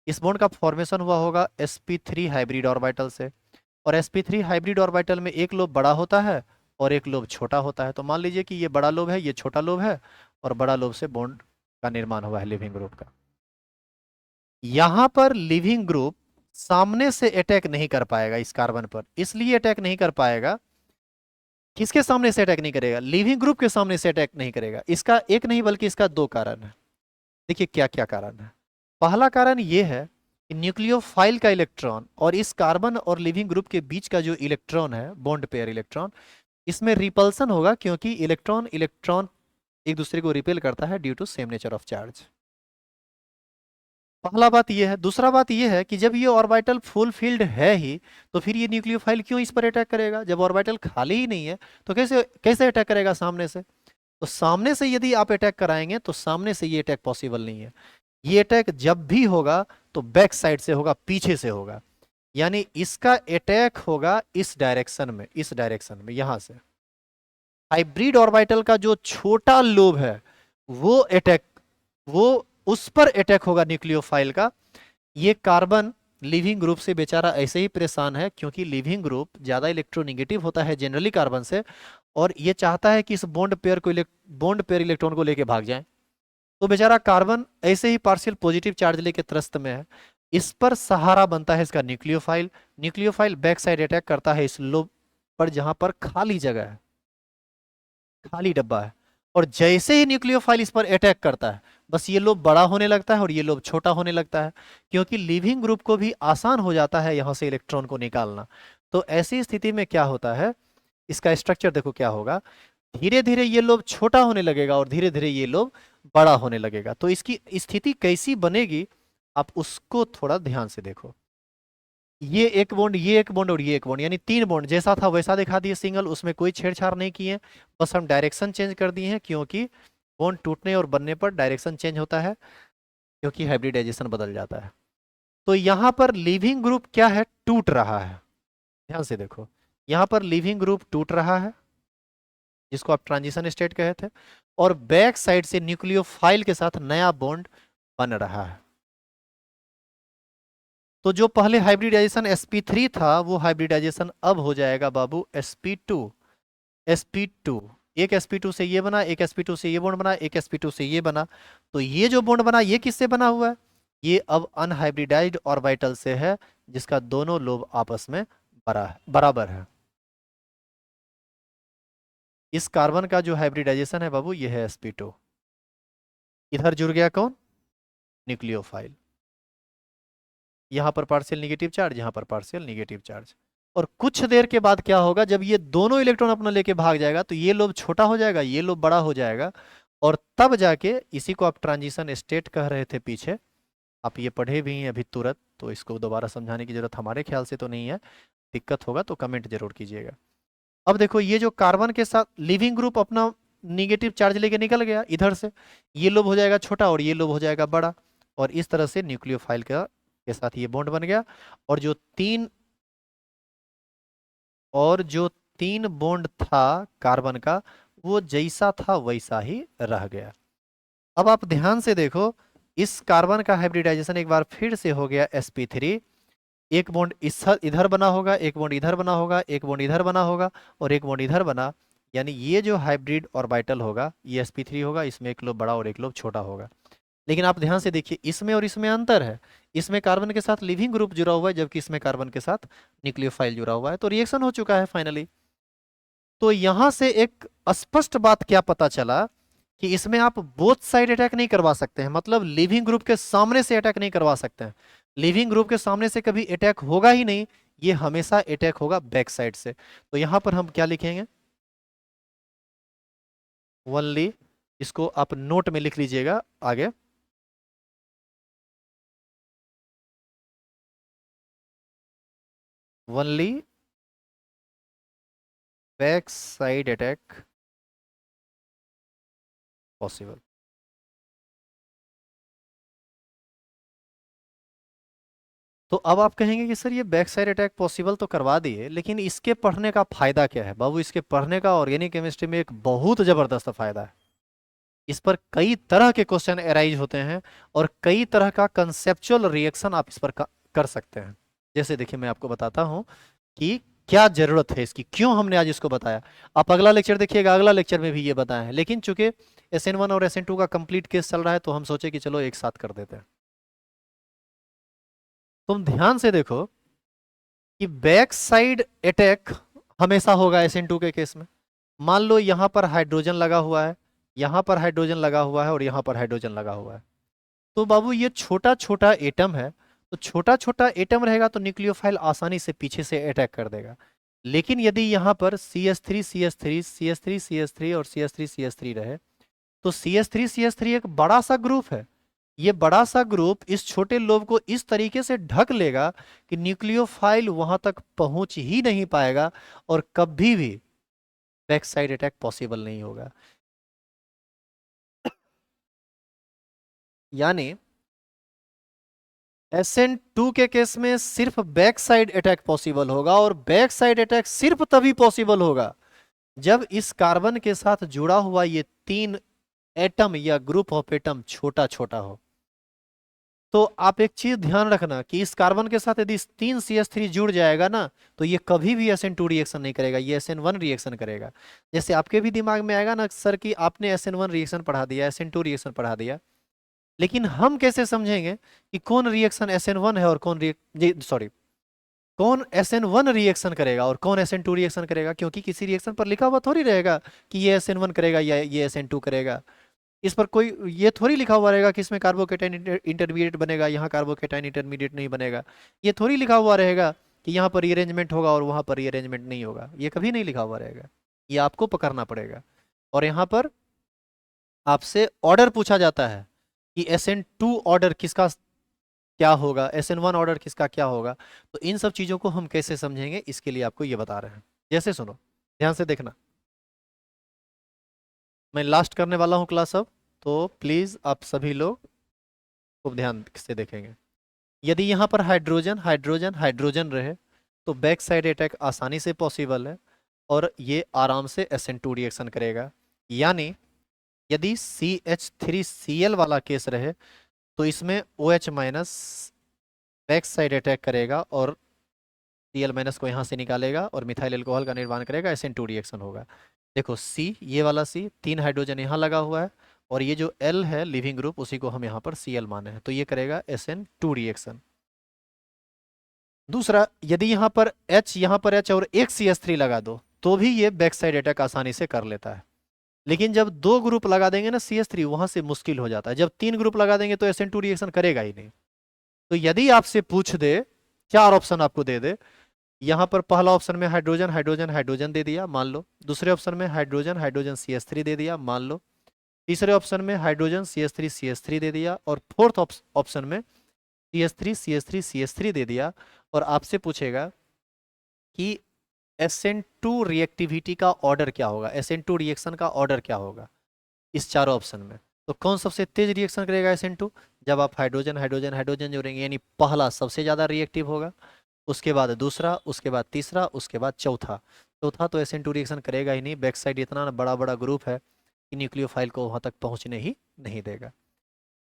इस बॉन्ड का फॉर्मेशन हुआ होगा sp3 हाइब्रिड ऑर्बिटल से, और sp3 हाइब्रिड ऑर्बिटल में एक लोब बड़ा होता है और एक लोब छोटा होता है। तो मान लीजिए कि ये बड़ा लोब है, ये छोटा लोब है, और बड़ा लोब से बॉन्ड का निर्माण हुआ है लिविंग ग्रुप का। यहां पर लिविंग ग्रुप सामने से अटैक नहीं कर पाएगा इस कार्बन पर, इसलिए अटैक नहीं कर पाएगा। किसके सामने से अटैक नहीं करेगा? लिविंग ग्रुप के सामने से अटैक नहीं करेगा। इसका एक नहीं बल्कि इसका 2 कारण है। देखिए क्या क्या कारण है। पहला कारण यह है कि न्यूक्लियोफाइल का इलेक्ट्रॉन और इस कार्बन और लिविंग ग्रुप के बीच का जो इलेक्ट्रॉन है, बॉन्ड पेयर इलेक्ट्रॉन, इसमें रिपल्सन होगा, क्योंकि इलेक्ट्रॉन इलेक्ट्रॉन एक दूसरे को रिपेल करता है due to same nature of charge. पहला बात यह है। दूसरा बात यह है कि जब ये ऑर्बिटल फुल फील्ड है ही, तो फिर ये न्यूक्लियोफाइल क्यों इस पर अटैक करेगा? जब ऑर्बिटल खाली ही नहीं है तो कैसे कैसे अटैक करेगा सामने से? तो सामने से यदि आप अटैक कराएंगे तो सामने से ये अटैक पॉसिबल नहीं है। ये अटैक जब भी होगा तो बैक साइड से होगा, पीछे से होगा। यानी इसका अटैक होगा इस डायरेक्शन में, इस डायरेक्शन में, यहां से। हाइब्रिड ऑर्बिटल का जो छोटा लोब है वो अटैक, वो उस पर अटैक होगा न्यूक्लियोफाइल का। ये कार्बन लिविंग ग्रुप से बेचारा ऐसे ही परेशान है, क्योंकि लिविंग ग्रुप ज्यादा इलेक्ट्रोनेगेटिव होता है जनरली कार्बन से, और ये चाहता है कि इस बॉन्ड पेयर इलेक्ट्रॉन को लेके भाग जाए। तो बेचारा कार्बन ऐसे ही पार्शियल पॉजिटिव चार्ज लेके त्रस्त में है। इस पर सहारा बनता है इसका nucleophile. Nucleophile back side attack करता है इस लोब पर जहां पर खाली जगह है, खाली डब्बा है, और जैसे ही न्यूक्लियोफाइल इस पर अटैक करता है, बस ये लोब बड़ा होने लगता है और ये लोब छोटा होने लगता है, क्योंकि लीविंग ग्रुप को भी आसान हो जाता है यहां से इलेक्ट्रॉन को निकालना। तो ऐसी स्थिति में क्या होता है, इसका स्ट्रक्चर देखो क्या होगा, धीरे धीरे ये लोब छोटा होने लगेगा और धीरे धीरे ये लोब बड़ा होने लगेगा। तो इसकी स्थिति कैसी बनेगी, आप उसको थोड़ा ध्यान से देखो। ये एक बॉन्ड, ये एक बॉन्ड और ये एक बॉन्ड, यानी 3 बॉन्ड जैसा था वैसा दिखा दिए सिंगल, उसमें कोई छेड़छाड़ नहीं किए, बस हम डायरेक्शन चेंज कर दिए हैं, क्योंकि बॉन्ड टूटने और बनने पर डायरेक्शन चेंज होता है, क्योंकि हाइब्रिडाइजेशन बदल जाता है। तो यहाँ पर लिविंग ग्रुप क्या है, टूट रहा है। ध्यान से देखो, यहाँ पर लिविंग ग्रुप टूट रहा है, जिसको आप ट्रांजिशन स्टेट कहे थे, और बैक साइड से न्यूक्लियोफाइल के साथ नया बॉन्ड बन रहा है। तो जो पहले हाइब्रिडाइजेशन sp3 था, वो हाइब्रिडाइजेशन अब हो जाएगा बाबू sp2। sp2, एक sp2 से ये बना, एक sp2 से ये बॉन्ड बना, एक sp2 से ये बना। तो ये जो बॉन्ड बना, ये किससे बना हुआ है, ये अब अनहाइब्रिडाइज्ड ऑर्बिटल से है, जिसका दोनों लोब आपस में बराबर है। इस कार्बन का जो हाइब्रिडाइजेशन है बाबू, ये है sp2। इधर जुड़ गया कौन, न्यूक्लियोफाइल। यहां पर पार्शियल निगेटिव चार्ज, यहां पर पार्शियल निगेटिव चार्ज। और कुछ देर के बाद क्या होगा, जब ये दोनों इलेक्ट्रॉन अपना लेके भाग जाएगा, तो ये लोब छोटा हो जाएगा, ये लोब बड़ा हो जाएगा, और तब जाके, इसी को आप ट्रांजिशन स्टेट कह रहे थे पीछे, आप ये पढ़े भी हैं अभी तुरंत, तो इसको दोबारा समझाने की जरूरत हमारे ख्याल से तो नहीं है। दिक्कत होगा तो कमेंट जरूर कीजिएगा। अब देखो, ये जो कार्बन के साथ लिविंग ग्रुप अपना निगेटिव चार्ज लेके निकल गया इधर से, ये लोब हो जाएगा छोटा और ये लोब हो जाएगा बड़ा, और इस तरह से न्यूक्लियोफाइल के साथ ये बॉन्ड बन गया, और जो तीन बॉन्ड था कार्बन का, वो जैसा था वैसा ही रह गया। अब आप ध्यान से देखो, इस कार्बन का हाइब्रिडाइजेशन एक बार फिर से हो गया sp3। एक बॉन्ड इधर बना होगा, एक बॉन्ड इधर बना होगा, एक बॉन्ड इधर बना होगा, और एक बॉन्ड इधर बना, यानी ये जो हाइब्रिड ऑर्बिटल होगा, ये sp3 होगा, इसमें एक लोब बड़ा और एक लोब छोटा होगा। लेकिन आप ध्यान से देखिए, इसमें और इसमें अंतर है। इसमें कार्बन के साथ लिविंग ग्रुप जुड़ा हुआ है, जबकि इसमें कार्बन के साथ न्यूक्लियोफाइल जुड़ा हुआ है। तो रिएक्शन हो चुका है फाइनली। तो यहां से एक स्पष्ट बात क्या पता चला, कि इसमें आप बोथ साइड अटैक नहीं करवा सकते हैं, मतलब लिविंग ग्रुप के सामने से अटैक नहीं करवा सकते हैं। लिविंग ग्रुप के सामने से कभी अटैक होगा ही नहीं, ये हमेशा अटैक होगा बैक साइड से। तो यहां पर हम क्या लिखेंगे, ओनली, इसको आप नोट में लिख लीजिएगा आगे, only back side attack possible. तो अब आप कहेंगे कि सर ये बैक साइड अटैक पॉसिबल तो करवा दिए, लेकिन इसके पढ़ने का फायदा क्या है बाबू। इसके पढ़ने का ऑर्गेनिक केमिस्ट्री में एक बहुत जबरदस्त फायदा है। इस पर कई तरह के क्वेश्चन अराइज होते हैं, और कई तरह का कंसेप्चुअल रिएक्शन आप इस पर कर सकते हैं। जैसे देखिए, मैं आपको बताता हूं कि क्या जरूरत है इसकी, क्यों हमने आज इसको बताया। आप अगला लेक्चर देखिएगा, अगला लेक्चर में भी ये बताया है, लेकिन चूंकि SN1 और SN2 का कंप्लीट केस चल रहा है, तो हम सोचे कि चलो एक साथ कर देते हैं। तुम ध्यान से देखो कि बैक साइड अटैक हमेशा होगा SN2 के केस में। मान लो यहां पर हाइड्रोजन लगा हुआ है, यहां पर हाइड्रोजन लगा हुआ है, और यहां पर हाइड्रोजन लगा हुआ है। तो बाबू ये छोटा छोटा एटम है, तो छोटा छोटा एटम रहेगा तो न्यूक्लियोफाइल आसानी से पीछे से अटैक कर देगा। लेकिन यदि यहाँ पर CH3 CH3 CH3 CH3 और CH3 CH3 रहे, तो CH3 CH3 एक बड़ा सा ग्रुप है। ये बड़ा सा ग्रुप इस छोटे लोब को इस तरीके से ढक लेगा कि न्यूक्लियोफाइल वहां तक पहुंच ही नहीं पाएगा, और कभी भी बैक साइड अटैक पॉसिबल नहीं होगा। यानी SN2 के केस में सिर्फ बैक साइड अटैक पॉसिबल होगा, और बैक साइड अटैक सिर्फ तभी पॉसिबल होगा जब इस कार्बन के साथ जुड़ा हुआ ये 3 एटम या ग्रुप ऑफ एटम छोटा छोटा हो। तो आप एक चीज ध्यान रखना कि इस कार्बन के साथ यदि 3 CH3 जुड़ जाएगा ना, तो ये कभी भी SN2 रिएक्शन नहीं करेगा, ये SN1 रिएक्शन करेगा। जैसे आपके भी दिमाग में आएगा ना सर कि आपने SN1 रिएक्शन पढ़ा दिया, SN2 रिएक्शन पढ़ा दिया, लेकिन हम कैसे समझेंगे कि कौन रिएक्शन SN1 है और कौन सॉरी कौन SN1 रिएक्शन करेगा और कौन SN2 रिएक्शन करेगा, क्योंकि किसी रिएक्शन पर लिखा हुआ थोड़ी रहेगा कि ये SN1 करेगा या ये SN2 करेगा। इस पर कोई ये थोड़ी लिखा हुआ रहेगा कि इसमें कार्बोकेटाइन इंटरमीडिएट बनेगा, यहाँ कार्बोकेटाइन इंटरमीडिएट नहीं बनेगा। ये थोड़ी लिखा हुआ रहेगा कि यहाँ पर रीअरेंजमेंट होगा और वहाँ पर रीअरेंजमेंट नहीं होगा। ये कभी नहीं लिखा हुआ रहेगा, ये आपको पकड़ना पड़ेगा। और यहाँ पर आपसे ऑर्डर पूछा जाता है कि SN2 ऑर्डर किसका क्या होगा, SN1 ऑर्डर किसका क्या होगा। तो इन सब चीज़ों को हम कैसे समझेंगे, इसके लिए आपको ये बता रहे हैं। जैसे सुनो, ध्यान से देखना, मैं लास्ट करने वाला हूँ क्लास अब, तो प्लीज़ आप सभी लोग खूब ध्यान से देखेंगे। यदि यहाँ पर हाइड्रोजन हाइड्रोजन हाइड्रोजन रहे तो बैक साइड अटैक आसानी से पॉसिबल है और ये आराम से SN2 रिएक्शन करेगा। यानी यदि CH3Cl वाला केस रहे तो इसमें OH minus back side attack करेगा और Cl माइनस को यहाँ से निकालेगा और मिथाइल अल्कोहल का निर्माण करेगा, SN2 रिएक्शन होगा। देखो C, ये वाला C, 3 हाइड्रोजन यहाँ लगा हुआ है और ये जो L है लिविंग ग्रुप, उसी को हम यहाँ पर Cl माने हैं, तो ये करेगा SN2 रिएक्शन। दूसरा, यदि यहाँ पर H और एक CH3 लगा दो तो भी ये बैक साइड अटैक आसानी से कर लेता है। लेकिन जब 2 ग्रुप लगा देंगे ना CH3, वहां से मुश्किल हो जाता है। जब 3 ग्रुप लगा देंगे तो SN2 रिएक्शन करेगा ही नहीं। तो यदि आपसे पूछ दे, 4 ऑप्शन आपको दे दे, यहाँ पर पहला ऑप्शन में हाइड्रोजन हाइड्रोजन हाइड्रोजन दे दिया, मान लो। दूसरे ऑप्शन में हाइड्रोजन हाइड्रोजन CH3 दे दिया, मान लो। तीसरे ऑप्शन में हाइड्रोजन CH3 दे दिया और फोर्थ ऑप्शन में CH3 दे दिया। और आपसे पूछेगा कि SN2 रिएक्टिविटी का ऑर्डर क्या होगा, SN2 रिएक्शन का ऑर्डर क्या होगा इस चारों ऑप्शन में। तो कौन सबसे तेज रिएक्शन करेगा SN2? जब आप हाइड्रोजन हाइड्रोजन हाइड्रोजन जोड़ेंगे, यानी पहला सबसे ज़्यादा रिएक्टिव होगा, उसके बाद दूसरा, उसके बाद तीसरा, उसके बाद चौथा। चौथा तो SN2 रिएक्शन करेगा ही नहीं, बैक साइड इतना बड़ा बड़ा ग्रुप है कि न्यूक्लियोफाइल को वहाँ तक पहुँचने ही नहीं देगा।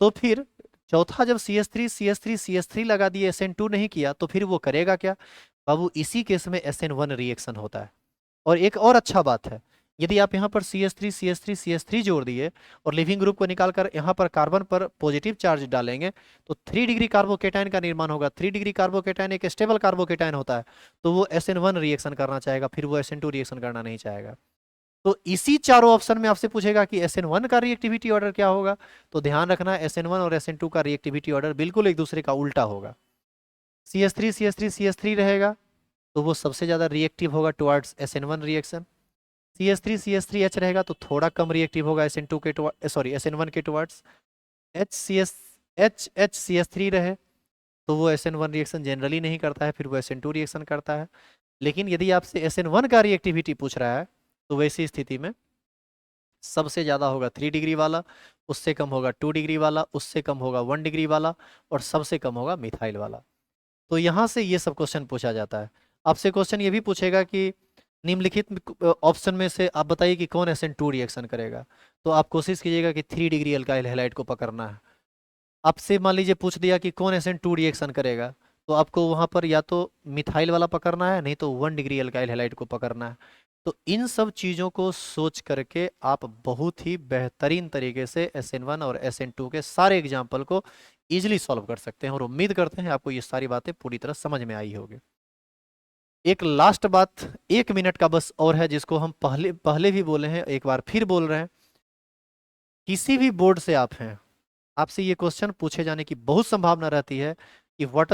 तो फिर चौथा, जब CH3 लगा दिए, SN2 नहीं किया, तो फिर वो करेगा क्या बाबू? इसी केस में SN1 रिएक्शन होता है। और एक और अच्छा बात है, यदि आप यहाँ पर CH3 जोड़ दिए और लिविंग ग्रुप को निकालकर यहाँ पर कार्बन पर पॉजिटिव चार्ज डालेंगे तो 3 डिग्री कार्बोकेटाइन का निर्माण होगा। 3 डिग्री कार्बोकेटाइन एक स्टेबल कार्बोकेटाइन होता है, तो वो SN1 रिएक्शन करना चाहेगा, फिर वो SN2 रिएक्शन करना नहीं चाहेगा। तो इसी चारों ऑप्शन में आपसे पूछेगा कि SN1 का रिएक्टिविटी ऑर्डर क्या होगा। तो ध्यान रखना, SN1 और SN2 का रिएक्टिविटी ऑर्डर बिल्कुल एक दूसरे का उल्टा होगा। CH3 रहेगा तो वो सबसे ज्यादा रिएक्टिव होगा टुवर्ड्स SN1 रिएक्शन। CH3H रहेगा तो थोड़ा कम रिएक्टिव होगा SN2 के SN1 के टुवर्ड्स। HCH3 रहे तो वो SN1 रिएक्शन जनरली नहीं करता है, फिर वो SN2 रिएक्शन करता है। लेकिन यदि आपसे SN1 का रिएक्टिविटी पूछ रहा है तो वैसी स्थिति में सबसे ज़्यादा होगा 3 डिग्री वाला, उससे कम होगा 2 डिग्री वाला, उससे कम होगा 1 डिग्री वाला और सबसे कम होगा मिथाइल वाला। तो यहाँ से ये सब क्वेश्चन पूछा जाता है। आपसे क्वेश्चन ये भी पूछेगा कि निम्नलिखित ऑप्शन में से आप बताइए कि कौन SN2 रिएक्शन करेगा। तो आप कोशिश कीजिएगा कि 3 डिग्री अल्काइल हैलाइड को पकड़ना है। आपसे मान लीजिए पूछ दिया कि कौन SN2 रिएक्शन करेगा, तो आपको वहाँ पर या तो मिथाइल वाला पकड़ना है, नहीं तो 1 डिग्री अल्काइल हैलाइड को पकड़ना है। तो इन सब चीज़ों को सोच करके आप बहुत ही बेहतरीन तरीके से SN1 और SN2 के सारे एग्जाम्पल को ईजिली सॉल्व कर सकते हैं और उम्मीद करते हैं आपको ये सारी बातें पूरी तरह समझ में आई होगी। एक लास्ट बात 1 मिनट का बस और है, जिसको हम पहले भी बोले हैं, एक बार फिर बोल रहे हैं। किसी भी बोर्ड से आप हैं, आपसे ये क्वेश्चन पूछे जाने की बहुत संभावना रहती है कि what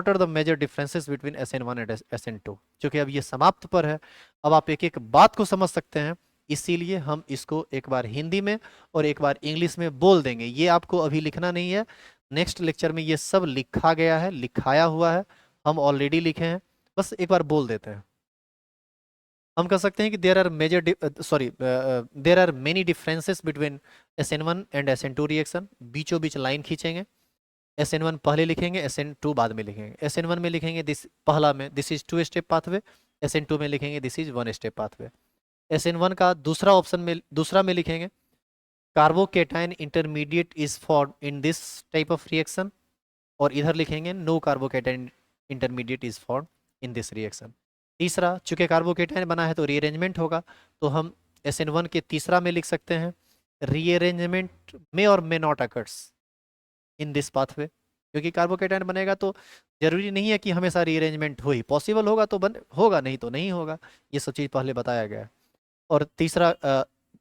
are the major differences between SN1 and SN2। क्योंकि अब ये समाप्त पर है, अब आप एक एक बात को समझ सकते हैं, इसीलिए हम इसको एक बार हिंदी में और एक बार इंग्लिश में बोल देंगे। ये आपको अभी लिखना नहीं है, नेक्स्ट लेक्चर में ये सब लिखा गया है, लिखाया हुआ है, हम ऑलरेडी लिखे हैं, बस एक बार बोल देते हैं। हम कह सकते हैं कि there are many differences between SN1 and SN2 reaction. बीचों बीच लाइन खींचेंगे, SN1 पहले लिखेंगे, SN2 बाद में लिखेंगे। SN1 में लिखेंगे पहला में this is 2 step pathway, SN2 में लिखेंगे this is 1 step pathway. SN1 का दूसरा में लिखेंगे carbocation intermediate is form in this type of reaction, और इधर लिखेंगे no carbocation intermediate is form in this reaction. तीसरा, चूंकि कार्बोकेटाइन बना है तो रीअरेंजमेंट होगा, तो हम SN1 के तीसरा में लिख सकते हैं रीअरेंजमेंट मे और may not occurs in this pathway. क्योंकि कार्बोकेटायन बनेगा तो जरूरी नहीं है कि हमेशा रीअरेंजमेंट हो ही, पॉसिबल होगा तो बन होगा, नहीं तो नहीं होगा। ये सब चीज़ पहले बताया गया है। और तीसरा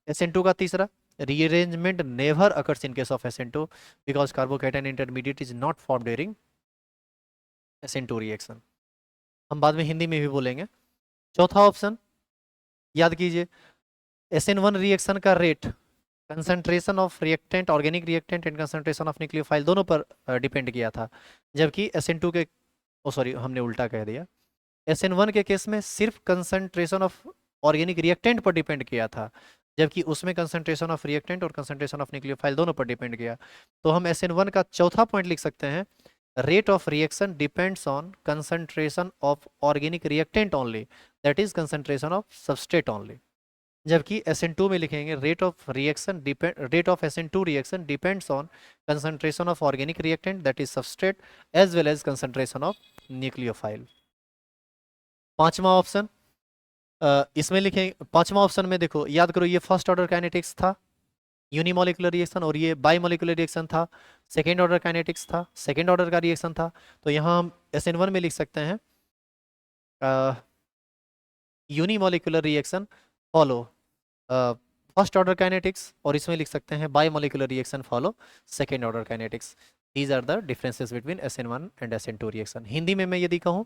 SN2 का तीसरा, rearrangement never occurs in case of SN2 because carbocation intermediate is not form during SN2 reaction. हम बाद में हिंदी में भी बोलेंगे। चौथा ऑप्शन याद कीजिए, SN1 रिएक्शन का rate concentration of reactant, organic reactant and concentration of nucleophile दोनों पर डिपेंड किया था, जबकि SN2 के, ओ सॉरी हमने उल्टा कह दिया, SN1 के केस में सिर्फ कंसंट्रेशन ऑफ ऑर्गेनिक रिएक्टेंट पर डिपेंड किया था, जबकि उसमें कंसंट्रेशन ऑफ रिएक्टेंट और कंसंट्रेशन ऑफ न्यूक्लियोफाइल दोनों पर डिपेंड किया। तो हम SN1 का चौथा पॉइंट लिख सकते हैं, rate of reaction depends on concentration of organic reactant only, that is concentration of substrate only. जबकि SN2 में लिखेंगे rate of SN2 reaction depends on concentration of organic reactant that is substrate as well as concentration of nucleophile. पांचवा option इसमें लिखेंगे, पांचवा option में देखो याद करो, ये फर्स्ट ऑर्डर काइनेटिक्स था यूनिमोलिकुलर रिएक्शन, और ये बाईमोलिकुलर रिएक्शन था, सेकेंड ऑर्डर काइनेटिक्स था, सेकेंड ऑर्डर का रिएक्शन था। तो यहाँ हम SN1 में लिख सकते हैं unimolecular reaction follow first order kinetics, और इसमें लिख सकते हैं bimolecular reaction follow second order kinetics. These are the differences between SN1 and SN2 reaction. Hindi में मैं यदि कहूँ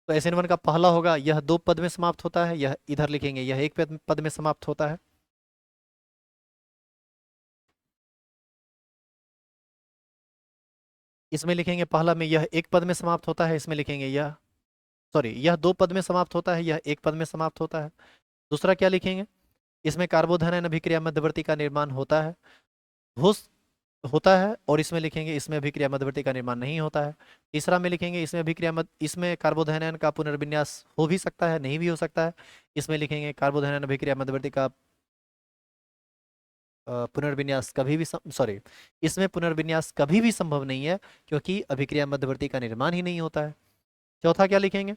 तो SN1 का पहला होगा, यह 2 पद में समाप्त होता है, यह इधर लिखेंगे यह 1 पद में समाप्त होता है। इसमें लिखेंगे पहला में यह 1 पद में समाप्त होता है, इसमें लिखेंगे यह, सॉरी यह 2 पद में समाप्त होता है, यह 1 पद में समाप्त होता है। दूसरा क्या लिखेंगे, इसमें कार्बोधनायन अभिक्रिया मध्यवर्ती का निर्माण होता है, होता है, और इसमें लिखेंगे इसमें अभिक्रिया मध्यवर्ती का निर्माण नहीं होता है। तीसरा में लिखेंगे इसमें कार्बोधनायन का पुनर्विन्यास हो भी सकता है, नहीं भी हो सकता है। इसमें लिखेंगे कार्बोधनायन अभिक्रिया मध्यवर्ती का पुनर्विन्यास कभी भी सॉरी इसमें पुनर्विन्यास कभी भी संभव नहीं है, क्योंकि अभिक्रिया मध्यवर्ती का निर्माण ही नहीं होता है। चौथा क्या लिखेंगे,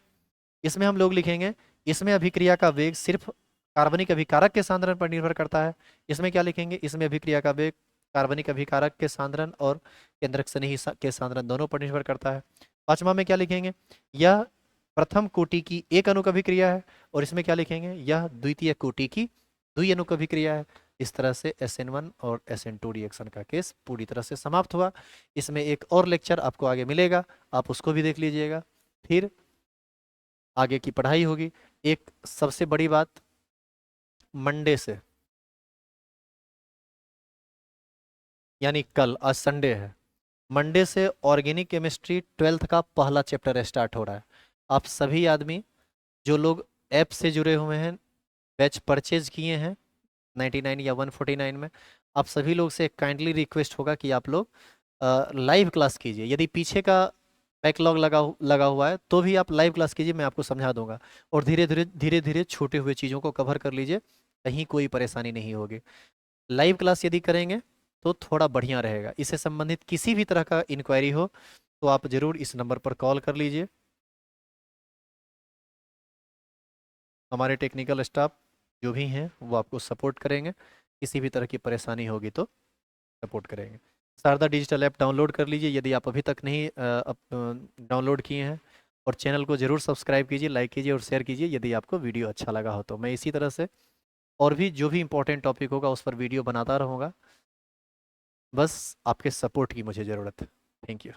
इसमें हम लोग लिखेंगे इसमें अभिक्रिया का वेग सिर्फ कार्बनिक अभिकारक के सांद्रण पर निर्भर करता है। इसमें क्या लिखेंगे, इसमें अभिक्रिया का वेग कार्बनिक अभिकारक के सांद्रण और केंद्रक सतही के सांद्रण दोनों पर निर्भर करता है। पांचवा में क्या लिखेंगे, यह प्रथम कोटि की एक अणुक अभिक्रिया है, और इसमें क्या लिखेंगे, यह द्वितीय कोटि की द्वि अणुक अभिक्रिया है। इस तरह से SN1 और SN2 रिएक्शन का केस पूरी तरह से समाप्त हुआ। इसमें एक और लेक्चर आपको आगे मिलेगा, आप उसको भी देख लीजिएगा, फिर आगे की पढ़ाई होगी। एक सबसे बड़ी बात, मंडे से यानी कल, आज संडे है, मंडे से ऑर्गेनिक केमिस्ट्री 12th का पहला चैप्टर स्टार्ट हो रहा है। आप सभी आदमी जो लोग ऐप से जुड़े हुए हैं, बैच परचेज किए हैं 99 या 149 में, आप सभी लोग से काइंडली रिक्वेस्ट होगा कि आप लोग लाइव क्लास कीजिए। यदि पीछे का बैकलॉग लगा हुआ है तो भी आप लाइव क्लास कीजिए, मैं आपको समझा दूंगा, और धीरे धीरे छूटे हुए चीज़ों को कवर कर लीजिए, कहीं कोई परेशानी नहीं होगी। लाइव क्लास यदि करेंगे तो थोड़ा बढ़िया रहेगा। इससे संबंधित किसी भी तरह का इंक्वायरी हो तो आप ज़रूर इस नंबर पर कॉल कर लीजिए। हमारे टेक्निकल स्टाफ जो भी हैं वो आपको सपोर्ट करेंगे, किसी भी तरह की परेशानी होगी तो सपोर्ट करेंगे। शारदा डिजिटल ऐप डाउनलोड कर लीजिए यदि आप अभी तक नहीं डाउनलोड किए हैं, और चैनल को ज़रूर सब्सक्राइब कीजिए, लाइक कीजिए और शेयर कीजिए यदि आपको वीडियो अच्छा लगा हो तो। मैं इसी तरह से और भी जो भी इंपॉर्टेंट टॉपिक होगा उस पर वीडियो बनाता रहूँगा, बस आपके सपोर्ट की मुझे ज़रूरत है। Thank you.